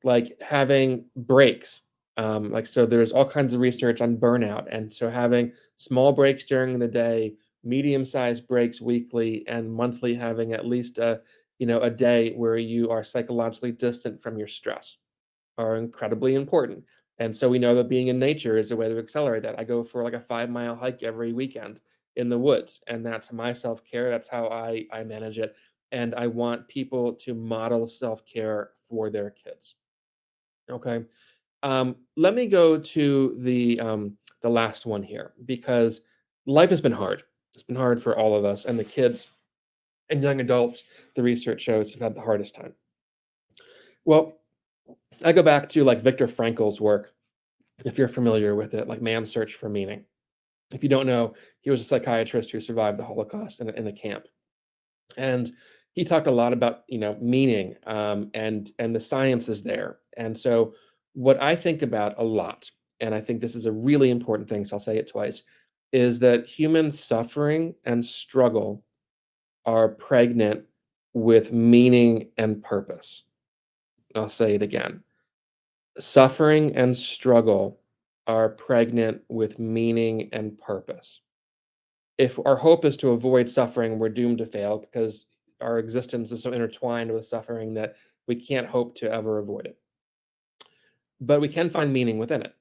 like having breaks. So there's all kinds of research on burnout, and so having small breaks during the day, medium-sized breaks weekly, and monthly having at least a day where you are psychologically distant from your stress are incredibly important. And so we know that being in nature is a way to accelerate that. I go for like a 5 mile hike every weekend in the woods, and that's my self care. That's how I manage it. And I want people to model self care for their kids. Okay. Let me go to the last one here because life has been hard. It's been hard for all of us, and the kids and young adults, the research shows, have had the hardest time. Well, I go back to like Viktor Frankl's work, if you're familiar with it, like Man's Search for Meaning. If you don't know, he was a psychiatrist who survived the Holocaust in a camp, and he talked a lot about meaning, and the science is there. And so, what I think about a lot, and I think this is a really important thing, so I'll say it twice, is that human suffering and struggle are pregnant with meaning and purpose. I'll say it again. Suffering and struggle are pregnant with meaning and purpose. If our hope is to avoid suffering, we're doomed to fail because our existence is so intertwined with suffering that we can't hope to ever avoid it. But we can find meaning within it.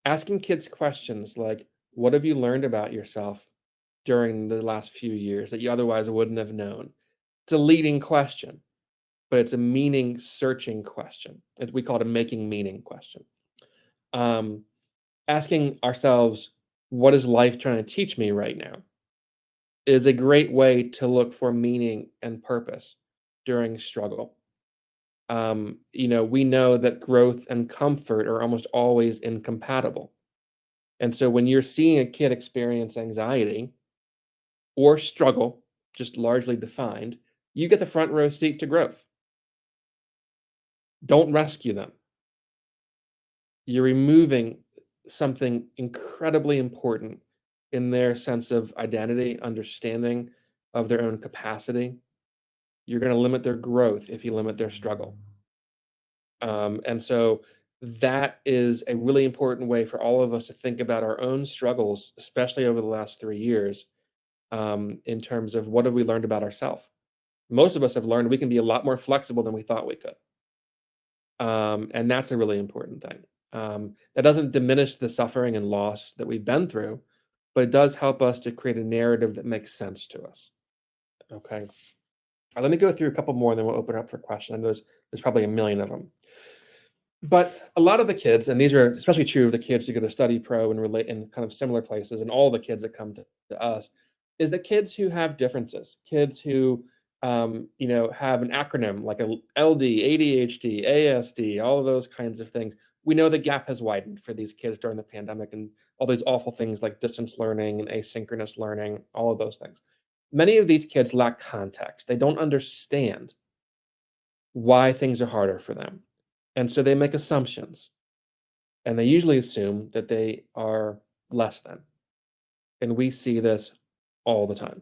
Asking kids questions like, what have you learned about yourself during the last few years that you otherwise wouldn't have known? It's a leading question, but it's a meaning searching question. We call it a making meaning question. Um, Asking ourselves, what is life trying to teach me right now, is a great way to look for meaning and purpose during struggle. We know that growth and comfort are almost always incompatible. And so when you're seeing a kid experience anxiety or struggle, just largely defined, you get the front row seat to growth. Don't rescue them. You're removing something incredibly important in their sense of identity, understanding of their own capacity. You're going to limit their growth if you limit their struggle. And so that is a really important way for all of us to think about our own struggles, especially over the last 3 years, in terms of what have we learned about ourselves. Most of us have learned we can be a lot more flexible than we thought we could. And that's a really important thing. That doesn't diminish the suffering and loss that we've been through, but it does help us to create a narrative that makes sense to us. Okay. Let me go through a couple more, and then we'll open up for questions. I know there's probably a million of them. But a lot of the kids, and these are especially true of the kids who go to study pro and relate in kind of similar places, and all the kids that come to us, is that kids who have differences, kids who have an acronym like a LD, ADHD, ASD, all of those kinds of things. We know the gap has widened for these kids during the pandemic and all these awful things like distance learning and asynchronous learning, all of those things. Many of these kids lack context. They don't understand why things are harder for them. And so they make assumptions, and they usually assume that they are less than. And we see this all the time.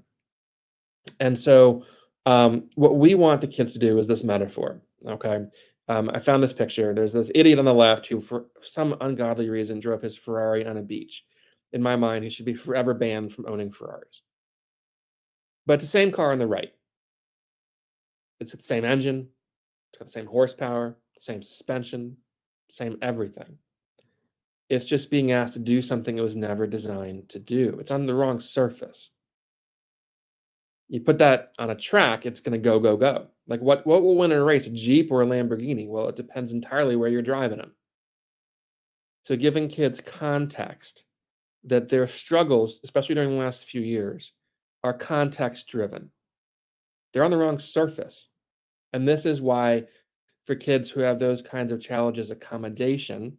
And so, what we want the kids to do is this metaphor. Okay. I found this picture. There's this idiot on the left who, for some ungodly reason, drove his Ferrari on a beach. In my mind, he should be forever banned from owning Ferraris. But the same car on the right, it's the same engine, it's got the same horsepower, same suspension, same everything. It's just being asked to do something it was never designed to do. It's on the wrong surface. You put that on a track, it's going to go, go, go. Like what will win in a race, a Jeep or a Lamborghini? Well, it depends entirely where you're driving them. So giving kids context that their struggles, especially during the last few years, are context driven. They're on the wrong surface. And this is why for kids who have those kinds of challenges, accommodation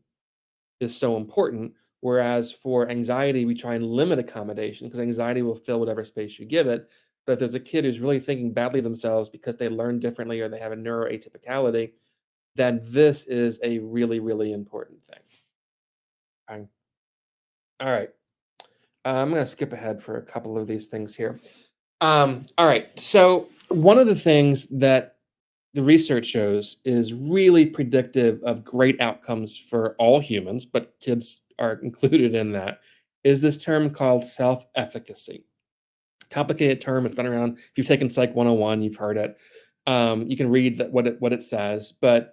is so important. Whereas for anxiety, we try and limit accommodation because anxiety will fill whatever space you give it. But if there's a kid who's really thinking badly of themselves because they learn differently or they have a neuroatypicality, then this is a really, really important thing. Okay. All right. I'm going to skip ahead for a couple of these things here. All right. So one of the things that the research shows is really predictive of great outcomes for all humans, but kids are included in that, is this term called self-efficacy. Complicated term. It's been around. If you've taken Psych 101, you've heard it. You can read what it says, but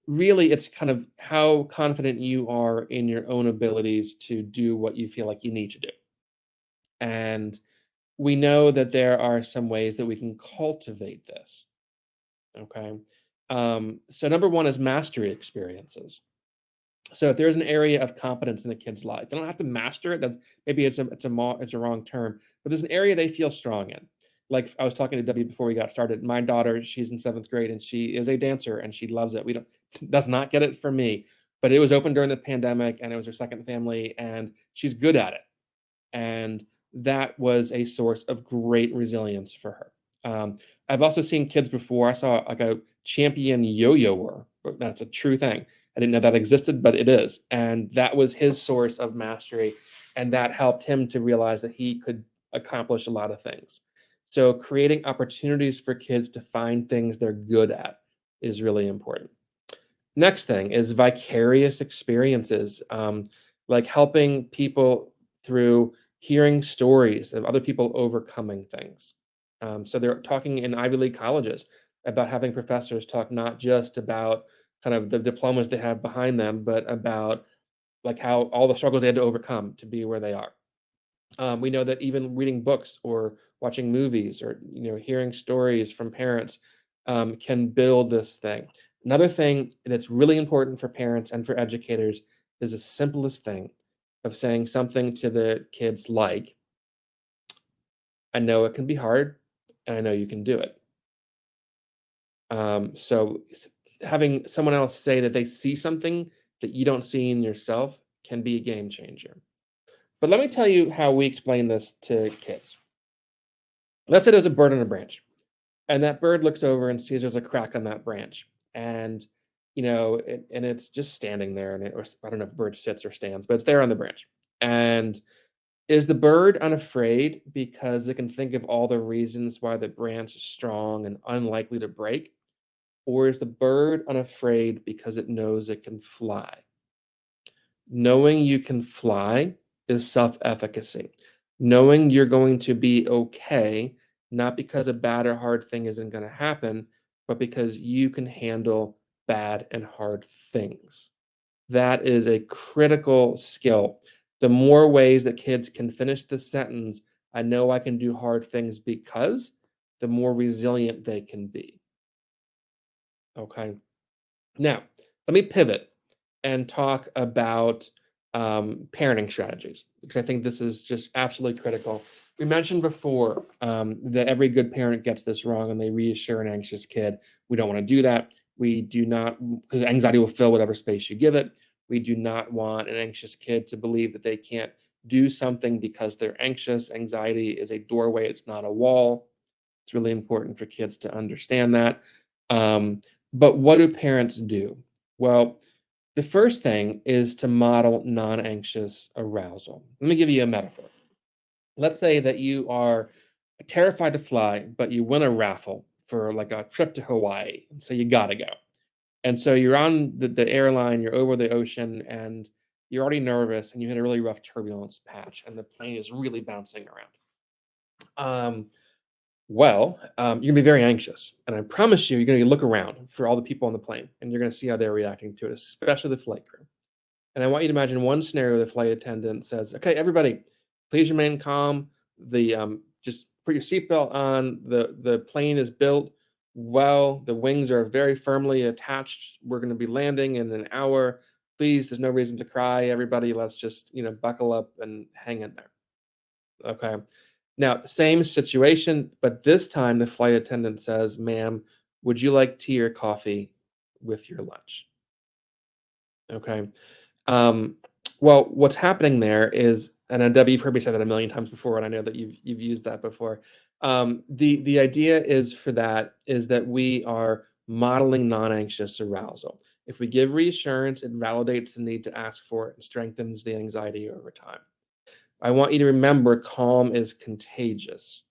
really it's kind of how confident you are in your own abilities to do what you feel like you need to do. And we know that there are some ways that we can cultivate this. Okay. So number one is mastery experiences. So if there's an area of competence in a kid's life, they don't have to master it. That's maybe it's a wrong term, but there's an area they feel strong in. Like I was talking to Debbie before we got started. My daughter, she's in 7th grade and she is a dancer and she loves it. We don't does not get it from me, but it was open during the pandemic and it was her second family and she's good at it. And that was a source of great resilience for her. I've also seen kids before. I saw like a champion yo-yoer. That's a true thing. I didn't know that existed, but it is. And that was his source of mastery. And that helped him to realize that he could accomplish a lot of things. So creating opportunities for kids to find things they're good at is really important. Next thing is vicarious experiences, like helping people through hearing stories of other people overcoming things. So they're talking in Ivy League colleges about having professors talk not just about kind of the diplomas they have behind them, but about like how all the struggles they had to overcome to be where they are. We know that even reading books or watching movies or hearing stories from parents can build this thing. Another thing that's really important for parents and for educators is the simplest thing of saying something to the kids like, "I know it can be hard, and I know you can do it." So having someone else say that they see something that you don't see in yourself can be a game changer. But let me tell you how we explain this to kids. Let's say there's a bird on a branch, and that bird looks over and sees there's a crack on that branch, and and it's just standing there, and or I don't know if bird sits or stands, but it's there on the branch. And is the bird unafraid because it can think of all the reasons why the branch is strong and unlikely to break? Or is the bird unafraid because it knows it can fly? Knowing you can fly is self-efficacy. Knowing you're going to be okay, not because a bad or hard thing isn't going to happen, but because you can handle bad and hard things. That is a critical skill. The more ways that kids can finish the sentence, I know I can do hard things because, the more resilient they can be. Okay. Now, let me pivot and talk about parenting strategies because I think this is just absolutely critical. We mentioned before that every good parent gets this wrong and they reassure an anxious kid. We don't want to do that. We do not, because anxiety will fill whatever space you give it. We do not want an anxious kid to believe that they can't do something because they're anxious. Anxiety is a doorway, it's not a wall. It's really important for kids to understand that. Um, but what do parents do? Well, the first thing is to model non anxious arousal. Let me give you a metaphor. Let's say that you are terrified to fly, but you win a raffle for like a trip to Hawaii. So you got to go. And so you're on the airline, you're over the ocean, and you're already nervous and you hit a really rough turbulence patch, and the plane is really bouncing around. You're gonna be very anxious, and I promise you, you're gonna look around for all the people on the plane, and you're gonna see how they're reacting to it, especially the flight crew. And I want you to imagine one scenario: the flight attendant says, "Okay, everybody, please remain calm. Just put your seatbelt on. The plane is built well. The wings are very firmly attached. We're going to be landing in an hour. Please, there's no reason to cry. Everybody, let's just buckle up and hang in there." Okay. Now, same situation, but this time the flight attendant says, "Ma'am, would you like tea or coffee with your lunch?" Okay. Um, well, what's happening there is, and Debbie, you've heard me say that a million times before, and I know that you've used that before. The idea is for that is that we are modeling non-anxious arousal. If we give reassurance, it validates the need to ask for it and strengthens the anxiety over time. I want you to remember calm is contagious.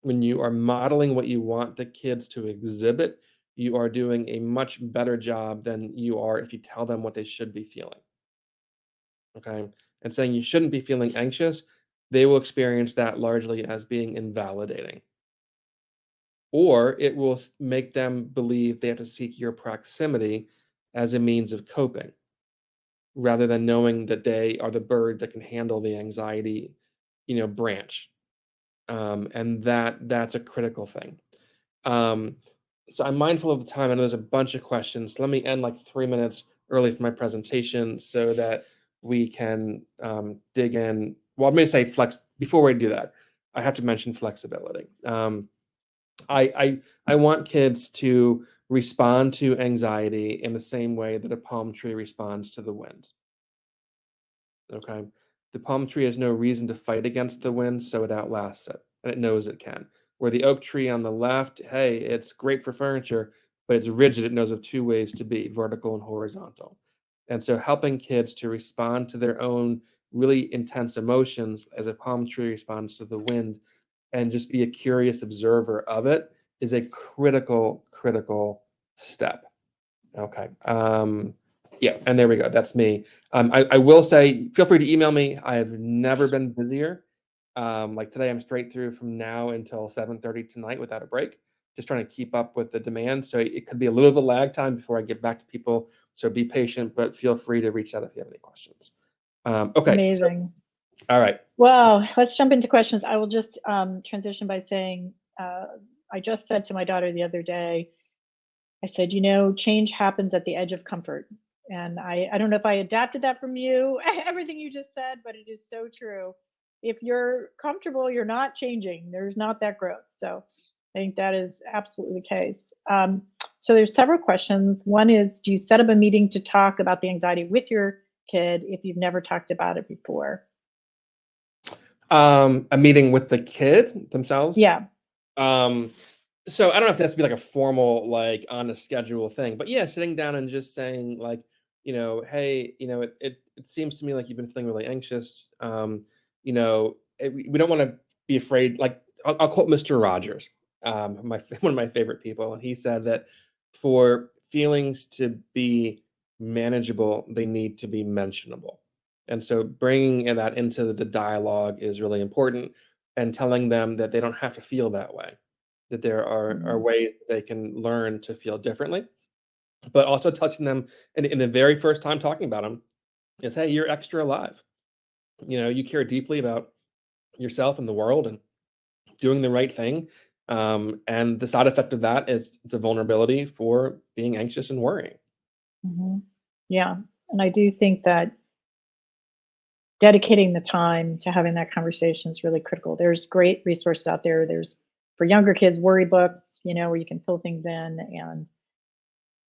When you are modeling what you want the kids to exhibit, you are doing a much better job than you are if you tell them what they should be feeling. Okay. And saying you shouldn't be feeling anxious, they will experience that largely as being invalidating. Or it will make them believe they have to seek your proximity as a means of coping rather than knowing that they are the bird that can handle the anxiety, branch. And that's a critical thing. Um, so I'm mindful of the time. I know there's a bunch of questions. Let me end like 3 minutes early for my presentation so that we can dig in. Well, I'm going to say flex. Before we do that, I have to mention flexibility. I want kids to respond to anxiety in the same way that a palm tree responds to the wind. Okay. The palm tree has no reason to fight against the wind, so it outlasts it, and it knows it can. Where the oak tree on the left, hey, it's great for furniture, but it's rigid. It knows of two ways to be, vertical and horizontal. And so helping kids to respond to their own really intense emotions as a palm tree responds to the wind and just be a curious observer of it is a critical, critical step. Okay. Yeah, and there we go. That's me. I will say, feel free to email me. I have never been busier. Like today, I'm straight through from now until 7:30 tonight without a break, just trying to keep up with the demand. So it could be a little of a lag time before I get back to people. So be patient, but feel free to reach out if you have any questions. Okay. So, Amazing. all right. So, Well, let's jump into questions. I will just transition by saying, I just said to my daughter the other day, I said, change happens at the edge of comfort. And I don't know if I adapted that from you, everything you just said, but it is so true. If you're comfortable, you're not changing. There's not that growth. So I think that is absolutely the case. So there's several questions. One is, do you set up a meeting to talk about the anxiety with your kid if you've never talked about it before? A meeting with the kid themselves. Yeah. Um, so I don't know if that's to be like a formal, like on a schedule thing, but yeah, sitting down and just saying like, hey, it seems to me like you've been feeling really anxious. We don't want to be afraid. Like I'll quote Mr. Rogers, one of my favorite people, and he said that for feelings to be manageable, they need to be mentionable. And so bringing that into the dialogue is really important, and telling them that they don't have to feel that way, that there are Mhm. ways they can learn to feel differently, but also touching them in the very first time talking about them is, hey, you're extra alive. You care deeply about yourself and the world and doing the right thing. And the side effect of that is it's a vulnerability for being anxious and worrying. Mhm. Yeah. And I do think that dedicating the time to having that conversation is really critical. There's great resources out there. There's for younger kids, worry books, where you can fill things in, and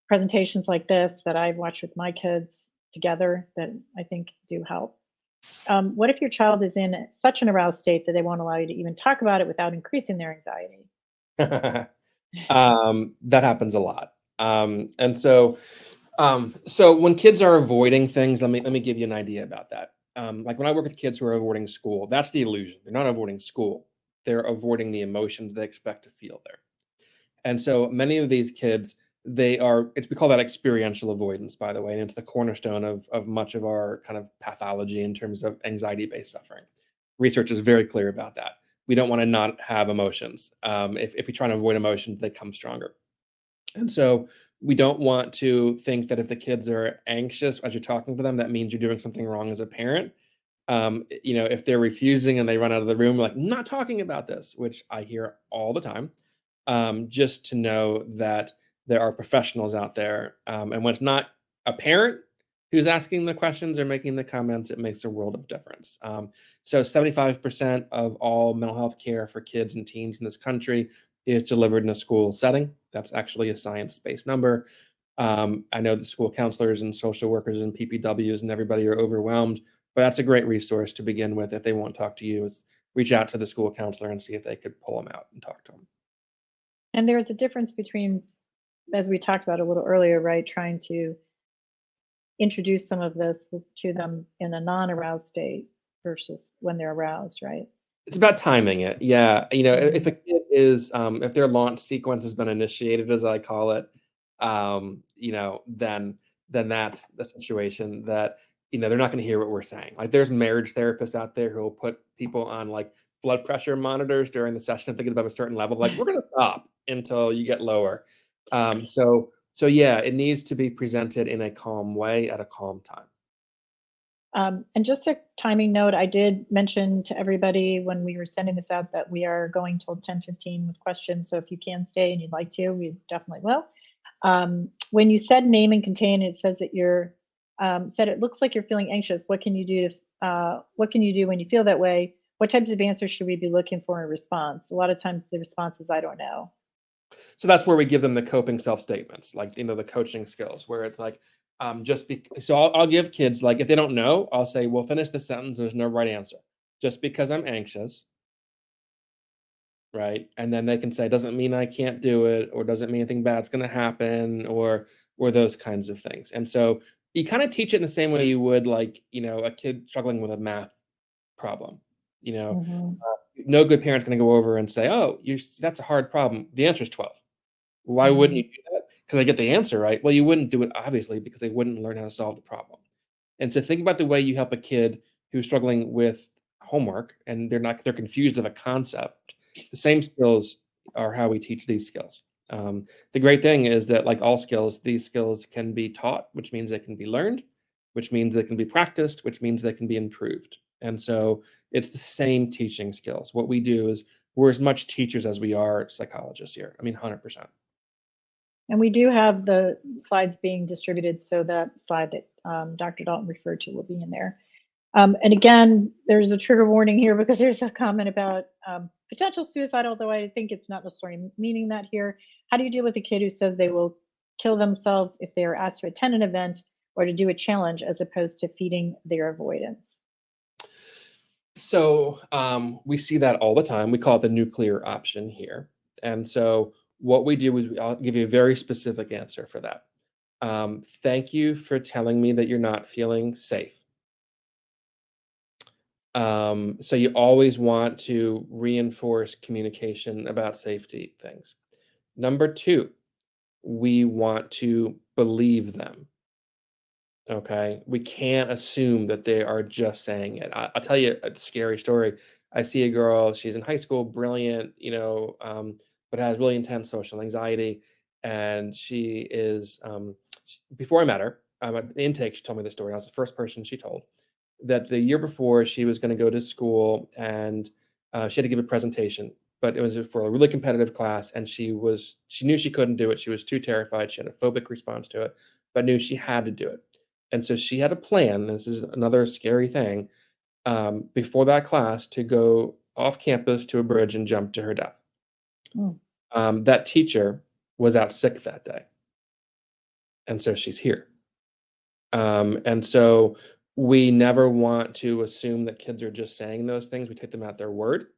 presentations like this that I've watched with my kids together that I think do help. What if your child is in such an aroused state that they won't allow you to even talk about it without increasing their anxiety? That happens a lot. And so when kids are avoiding things, let me give you an idea about that. Like when I work with kids who are avoiding school, that's the illusion. They're not avoiding school. They're avoiding the emotions they expect to feel there. And so many of these kids, we call that experiential avoidance, by the way, and it's the cornerstone of much of our kind of pathology in terms of anxiety-based suffering. Research is very clear about that. We don't want to not have emotions. If we try to avoid emotions, they come stronger. And so we don't want to think that if the kids are anxious as you're talking to them, that means you're doing something wrong as a parent. If they're refusing and they run out of the room, like, not talking about this, which I hear all the time, just to know that there are professionals out there. And when it's not a parent who's asking the questions or making the comments, it makes a world of difference. So 75% of all mental health care for kids and teens in this country is delivered in a school setting. That's actually a science-based number. I know the school counselors and social workers and PPWs and everybody are overwhelmed, but that's a great resource to begin with. If they won't talk to you, is reach out to the school counselor and see if they could pull them out and talk to them. And there's a difference between, as we talked about a little earlier, right? Trying to introduce some of this to them in a non-aroused state versus when they're aroused, right? It's about timing it. Yeah, if Mhm. a kid is, if their launch sequence has been initiated, as I call it, then that's the situation that, they're not gonna hear what we're saying. Like, there's marriage therapists out there who will put people on, like, blood pressure monitors during the session if they get above a certain level, like, "We're gonna stop until you get lower." So yeah, it needs to be presented in a calm way at a calm time. And just a timing note, I did mention to everybody when we were sending this out that we are going till 10:15 with questions. So if you can stay and you'd like to, we definitely will. When you said name and contain, it says that you're said it looks like you're feeling anxious. What can you do when you feel that way? What types of answers should we be looking for in response? A lot of times the response is I don't know. So that's where we give them the coping self statements, like, the coaching skills, where it's like, so I'll give kids, like, if they don't know, I'll say, "Well, finish the sentence. There's no right answer. Just because I'm anxious, right?" And then they can say, "Doesn't mean I can't do it, or doesn't mean anything bad's going to happen, or those kinds of things." And so you kind of teach it in the same way you would, like, a kid struggling with a math problem. You know, Hmm. no good parent's going to go over and say, "Oh, that's a hard problem. The answer is 12." Why wouldn't you Hmm. do that? Because I get the answer right. Well, you wouldn't do it obviously because they wouldn't learn how to solve the problem. And so think about the way you help a kid who's struggling with homework and they're confused of a concept. The same skills are how we teach these skills. The great thing is that, like all skills, these skills can be taught, which means they can be learned, which means they can be practiced, which means they can be improved. And so it's the same teaching skills. What we do is we're as much teachers as we are psychologists here. I mean, 100%. And we do have the slides being distributed, so that slide that Dr. Dalton referred to will be in there. And again, there's a trigger warning here because there's a comment about potential suicide, although I think it's not necessarily meaning that here. How do you deal with a kid who says they will kill themselves if they are asked to attend an event or to do a challenge as opposed to feeding their avoidance? So we see that all the time. We call it the nuclear option here. And so what we do is I'll give you a very specific answer for that. Thank you for telling me that you're not feeling safe. So you always want to reinforce communication about safety things. Number two, we want to believe them. Okay, we can't assume that they are just saying it. I'll tell you a scary story. I see a girl, she's in high school, brilliant, but has really intense social anxiety. And she is, before I met her, at the intake, she told me the story. I was the first person she told that the year before she was going to go to school and she had to give a presentation, but it was for a really competitive class. And she knew she couldn't do it. She was too terrified. She had a phobic response to it, but knew she had to do it. And so she had a plan. This is another scary thing. Before that class, to go off campus to a bridge and jump to her death. Mm, That teacher was out sick that day, and so she's here. And so we never want to assume that kids are just saying those things. We take them at their word.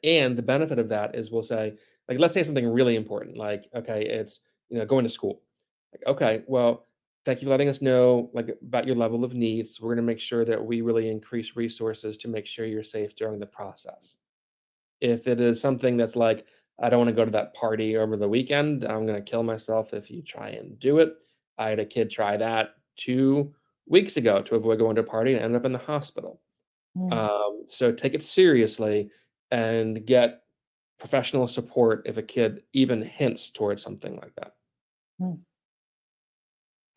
And the benefit of that is we'll say, like, let's say something really important, like, okay, it's going to school. Like, okay, well, thank you for letting us know like about your level of needs. We're going to make sure that we really increase resources to make sure you're safe during the process. If it is something that's like, I don't want to go to that party over the weekend, I'm going to kill myself if you try and do it. I had a kid try that 2 weeks ago to avoid going to a party and ended up in the hospital. mm, So take it seriously and get professional support if a kid even hints towards something like that. mm.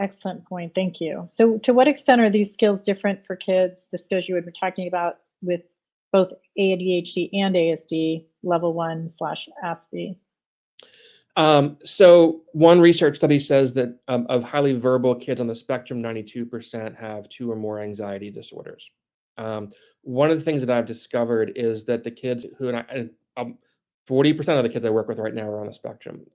Excellent point. Thank you. So, to what extent are these skills different for kids? The skills you had been talking about with both ADHD and ASD, level one slash ASD. So one research study says that of highly verbal kids on the spectrum, 92% have two or more anxiety disorders. Um, One of the things that I've discovered is that the kids who, 40% of the kids I work with right now are on the spectrum.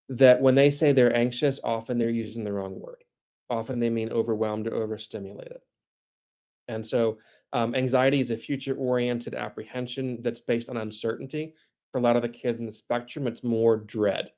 That when they say they're anxious, often they're using the wrong word. Often they mean overwhelmed or overstimulated. And so, anxiety is a future-oriented apprehension that's based on uncertainty. For a lot of the kids in the spectrum, it's more dread.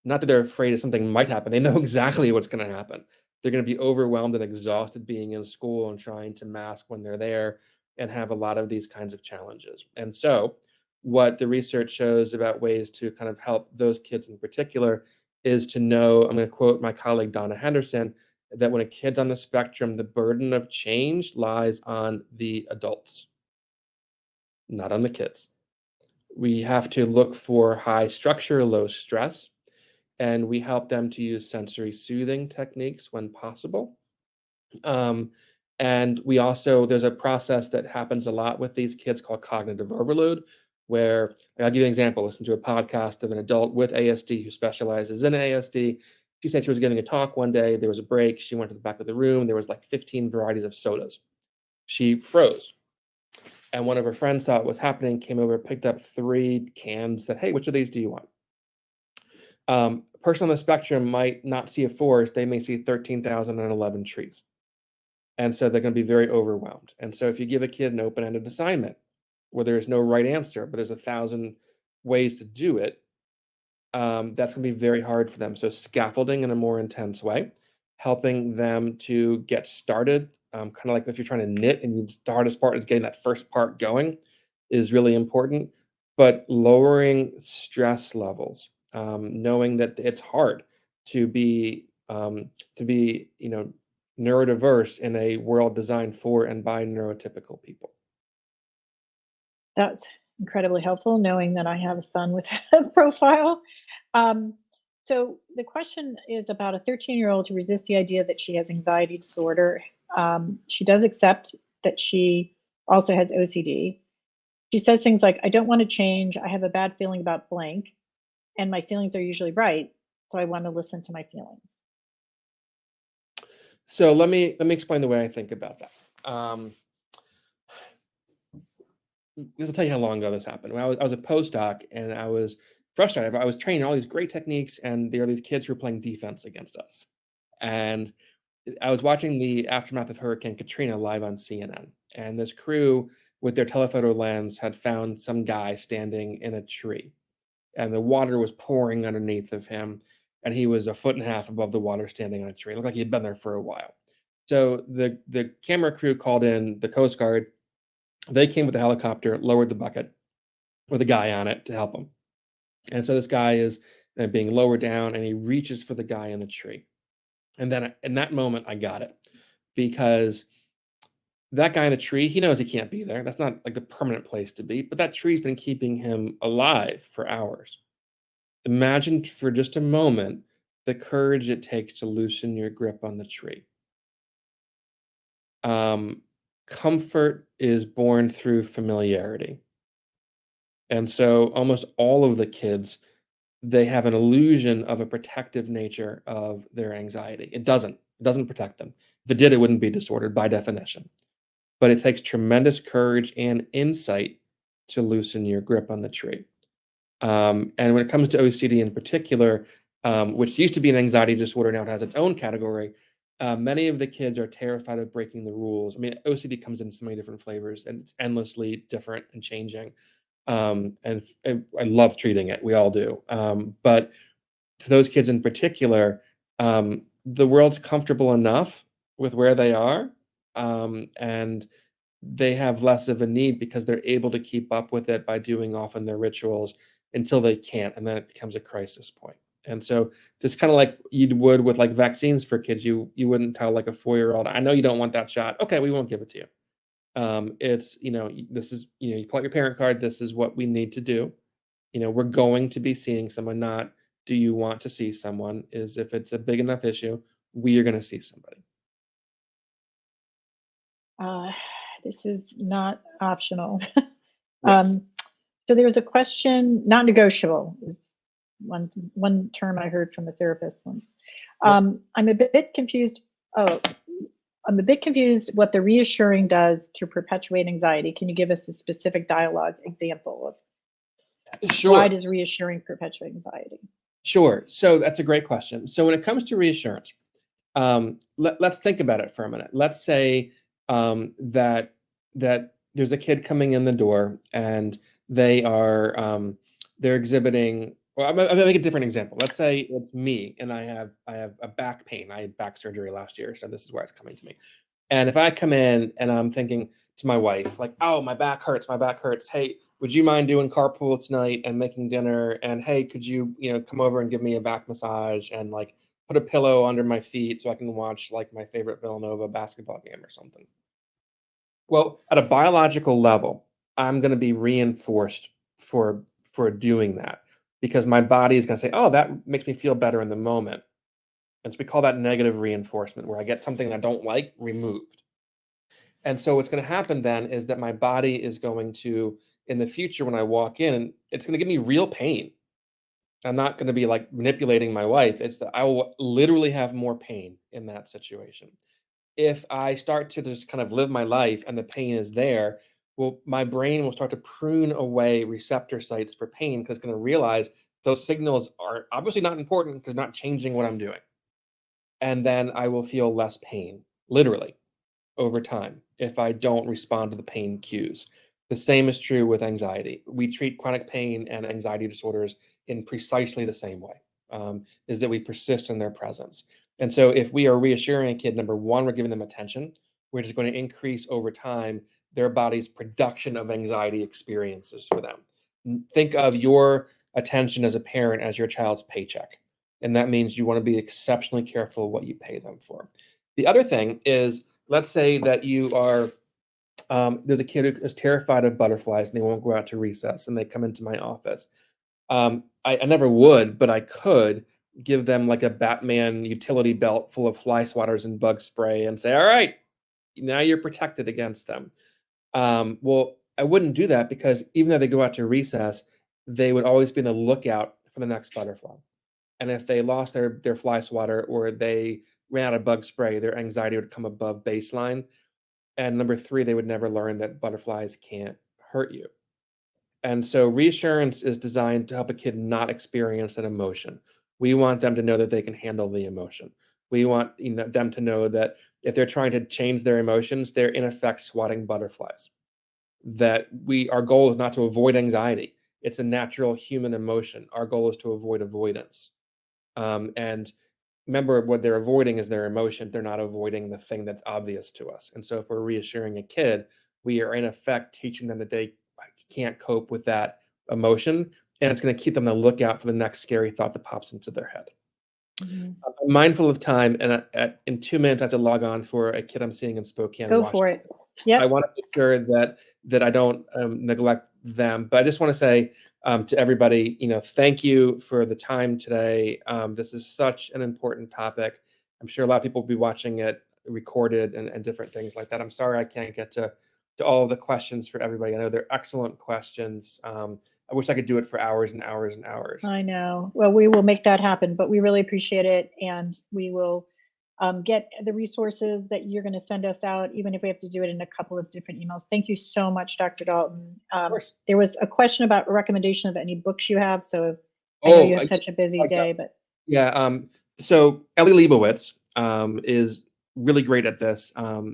Not that they're afraid that something might happen. They know exactly what's going to happen. They're going to be overwhelmed and exhausted being in school and trying to mask when they're there and have a lot of these kinds of challenges. And so, what the research shows about ways to kind of help those kids in particular is to know, I'm going to quote my colleague Donna Henderson, that when a kid's on the spectrum, the burden of change lies on the adults, not on the kids. We have to look for high structure, low stress, and we help them to use sensory soothing techniques when possible. Um, and we also, there's a process that happens a lot with these kids called cognitive overload, where I'll give you an example. Listen to a podcast of an adult with ASD who specializes in ASD. She said she was giving a talk one day. There was a break. She went to the back of the room. There was like 15 varieties of sodas. She froze. And one of her friends saw what was happening, came over, picked up 3 cans, said, "Hey, which of these do you want?" Person on the spectrum might not see a forest, they may see 13,011 trees. And so they're going to be very overwhelmed. And so if you give a kid an open-ended assignment where there's no right answer, but there's 1,000 ways to do it, that's going to be very hard for them. So scaffolding in a more intense way, helping them to get started, kind of like if you're trying to knit and the hardest part is getting that first part going, is really important. But lowering stress levels, knowing that it's hard to be neurodiverse in a world designed for and by neurotypical people. That's incredibly helpful knowing that I have a son with a profile. Um, so the question is about a 13-year-old who resists the idea that she has anxiety disorder. She does accept that she also has OCD. She says things like, I don't want to change. I have a bad feeling about blank, and my feelings are usually right. So I want to listen to my feelings. So let me explain the way I think about that. Um, This will tell you how long ago this happened. When I was a postdoc and I was frustrated. I was training all these great techniques, and there are these kids who were playing defense against us. And I was watching the aftermath of Hurricane Katrina live on CNN, and this crew with their telephoto lens had found some guy standing in a tree, and the water was pouring underneath of him, and he was a foot and a half above the water standing on a tree. It looked like he'd been there for a while. So the camera crew called in the Coast Guard. They came with a helicopter, lowered the bucket with a guy on it to help him. And so this guy is being lowered down, and he reaches for the guy in the tree. And then in that moment, I got it, because that guy in the tree, he knows he can't be there. That's not like the permanent place to be, but that tree's been keeping him alive for hours. Imagine for just a moment the courage it takes to loosen your grip on the tree. Um, Comfort is born through familiarity. And so almost all of the kids, they have an illusion of a protective nature of their anxiety. It doesn't protect them. If it did, it wouldn't be disordered by definition. But it takes tremendous courage and insight to loosen your grip on the tree. And when it comes to OCD in particular, which used to be an anxiety disorder, now it has its own category. Many of the kids are terrified of breaking the rules. I mean, OCD comes in so many different flavors, and it's endlessly different and changing. And I love treating it. We all do. But for those kids in particular, the world's comfortable enough with where they are, and they have less of a need because they're able to keep up with it by doing often their rituals until they can't, and then it becomes a crisis point. And so, just kind of like you would with like vaccines for kids, you wouldn't tell like a 4-year-old, I know you don't want that shot. Okay, we won't give it to you. It's this is you pull out your parent card. This is what we need to do. We're going to be seeing someone. Not do you want to see someone? Is if it's a big enough issue, we are going to see somebody. Uh, this is not optional. Yes. um, so there's a question, not negotiable is one term I heard from a therapist once. Yep. I'm a bit confused. Oh, I'm a bit confused what the reassuring does to perpetuate anxiety. Can you give us a specific dialogue example of why Sure. does reassuring perpetuate anxiety? Sure. So that's a great question. So when it comes to reassurance, let's think about it for a minute. Let's say that there's a kid coming in the door, and they're exhibiting. Well, I'm gonna make a different example. Let's say it's me, and I have a back pain. I had back surgery last year, so this is where it's coming to me. And if I come in and I'm thinking to my wife, like, "Oh, my back hurts. My back hurts. Hey, would you mind doing carpool tonight and making dinner? And hey, could you, come over and give me a back massage and like put a pillow under my feet so I can watch like my favorite Villanova basketball game or something?" Well, at a biological level, I'm going to be reinforced for doing that, because my body is going to say, "Oh, that makes me feel better in the moment." And so we call that negative reinforcement, where I get something I don't like removed. And so what's going to happen then is that my body is going to, in the future, when I walk in, it's going to give me real pain. I'm not going to be like manipulating my wife. It's that I will literally have more pain in that situation. If I start to just kind of live my life and the pain is there, well, my brain will start to prune away receptor sites for pain, because it's going to realize those signals are obviously not important because not changing what I'm doing. And then I will feel less pain, literally, over time if I don't respond to the pain cues. The same is true with anxiety. We treat chronic pain and anxiety disorders in precisely the same way, is that we persist in their presence. And so if we are reassuring a kid, number one, we're giving them attention, which is going to increase over time their body's production of anxiety experiences for them. Think of your attention as a parent as your child's paycheck. And that means you want to be exceptionally careful what you pay them for. The other thing is, let's say that there's a kid who is terrified of butterflies and they won't go out to recess, and they come into my office. I never would, but I could give them like a Batman utility belt full of fly swatters and bug spray and say, "All right, now you're protected against them." Well, I wouldn't do that, because even though they go out to recess, they would always be on the lookout for the next butterfly. And if they lost their fly swatter, or they ran out of bug spray, their anxiety would come above baseline. And number three, they would never learn that butterflies can't hurt you. And so reassurance is designed to help a kid not experience an emotion. We want them to know that they can handle the emotion. We want them to know that if they're trying to change their emotions, they're in effect swatting butterflies. That our goal is not to avoid anxiety. It's a natural human emotion. Our goal is to avoid avoidance. And remember, what they're avoiding is their emotion. They're not avoiding the thing that's obvious to us. And so if we're reassuring a kid, we are in effect teaching them that they can't cope with that emotion, and it's going to keep them on the lookout for the next scary thought that pops into their head. Mhm. I'm mindful of time, and in 2 minutes, I have to log on for a kid I'm seeing in Spokane, Go Washington. for it. I Yep. want to make sure that I don't neglect them. But I just want to say to everybody, thank you for the time today. This is such an important topic. I'm sure a lot of people will be watching it recorded and different things like that. I'm sorry I can't get to all of the questions for everybody. I know they're excellent questions. I wish I could do it for hours and hours and hours. I know. Well, we will make that happen, but we really appreciate it, and we will get the resources that you're going to send us out, even if we have to do it in a couple of different emails. Thank you so much, Dr. Dalton. Of course. There was a question about a recommendation of any books you have. So I know you have such a busy day, but yeah. So Ellie Leibovitz is really great at this.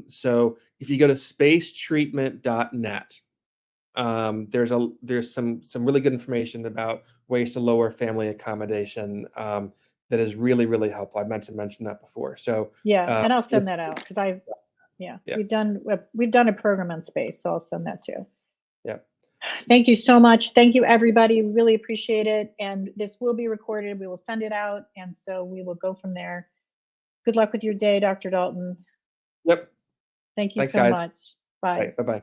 So if you go to spacetreatment.net, there's some really good information about ways to lower family accommodation that is really, really helpful. I mentioned that before. So yeah, and I'll send that out because yeah. we've done a program on space, so I'll send that too. Yeah. Thank you so much. Thank you, everybody. Really appreciate it. And this will be recorded. We will send it out. And so we will go from there. Good luck with your day, Dr. Dalton. Yep. Thank you Thanks, so guys. much. Bye. Bye. Bye-bye.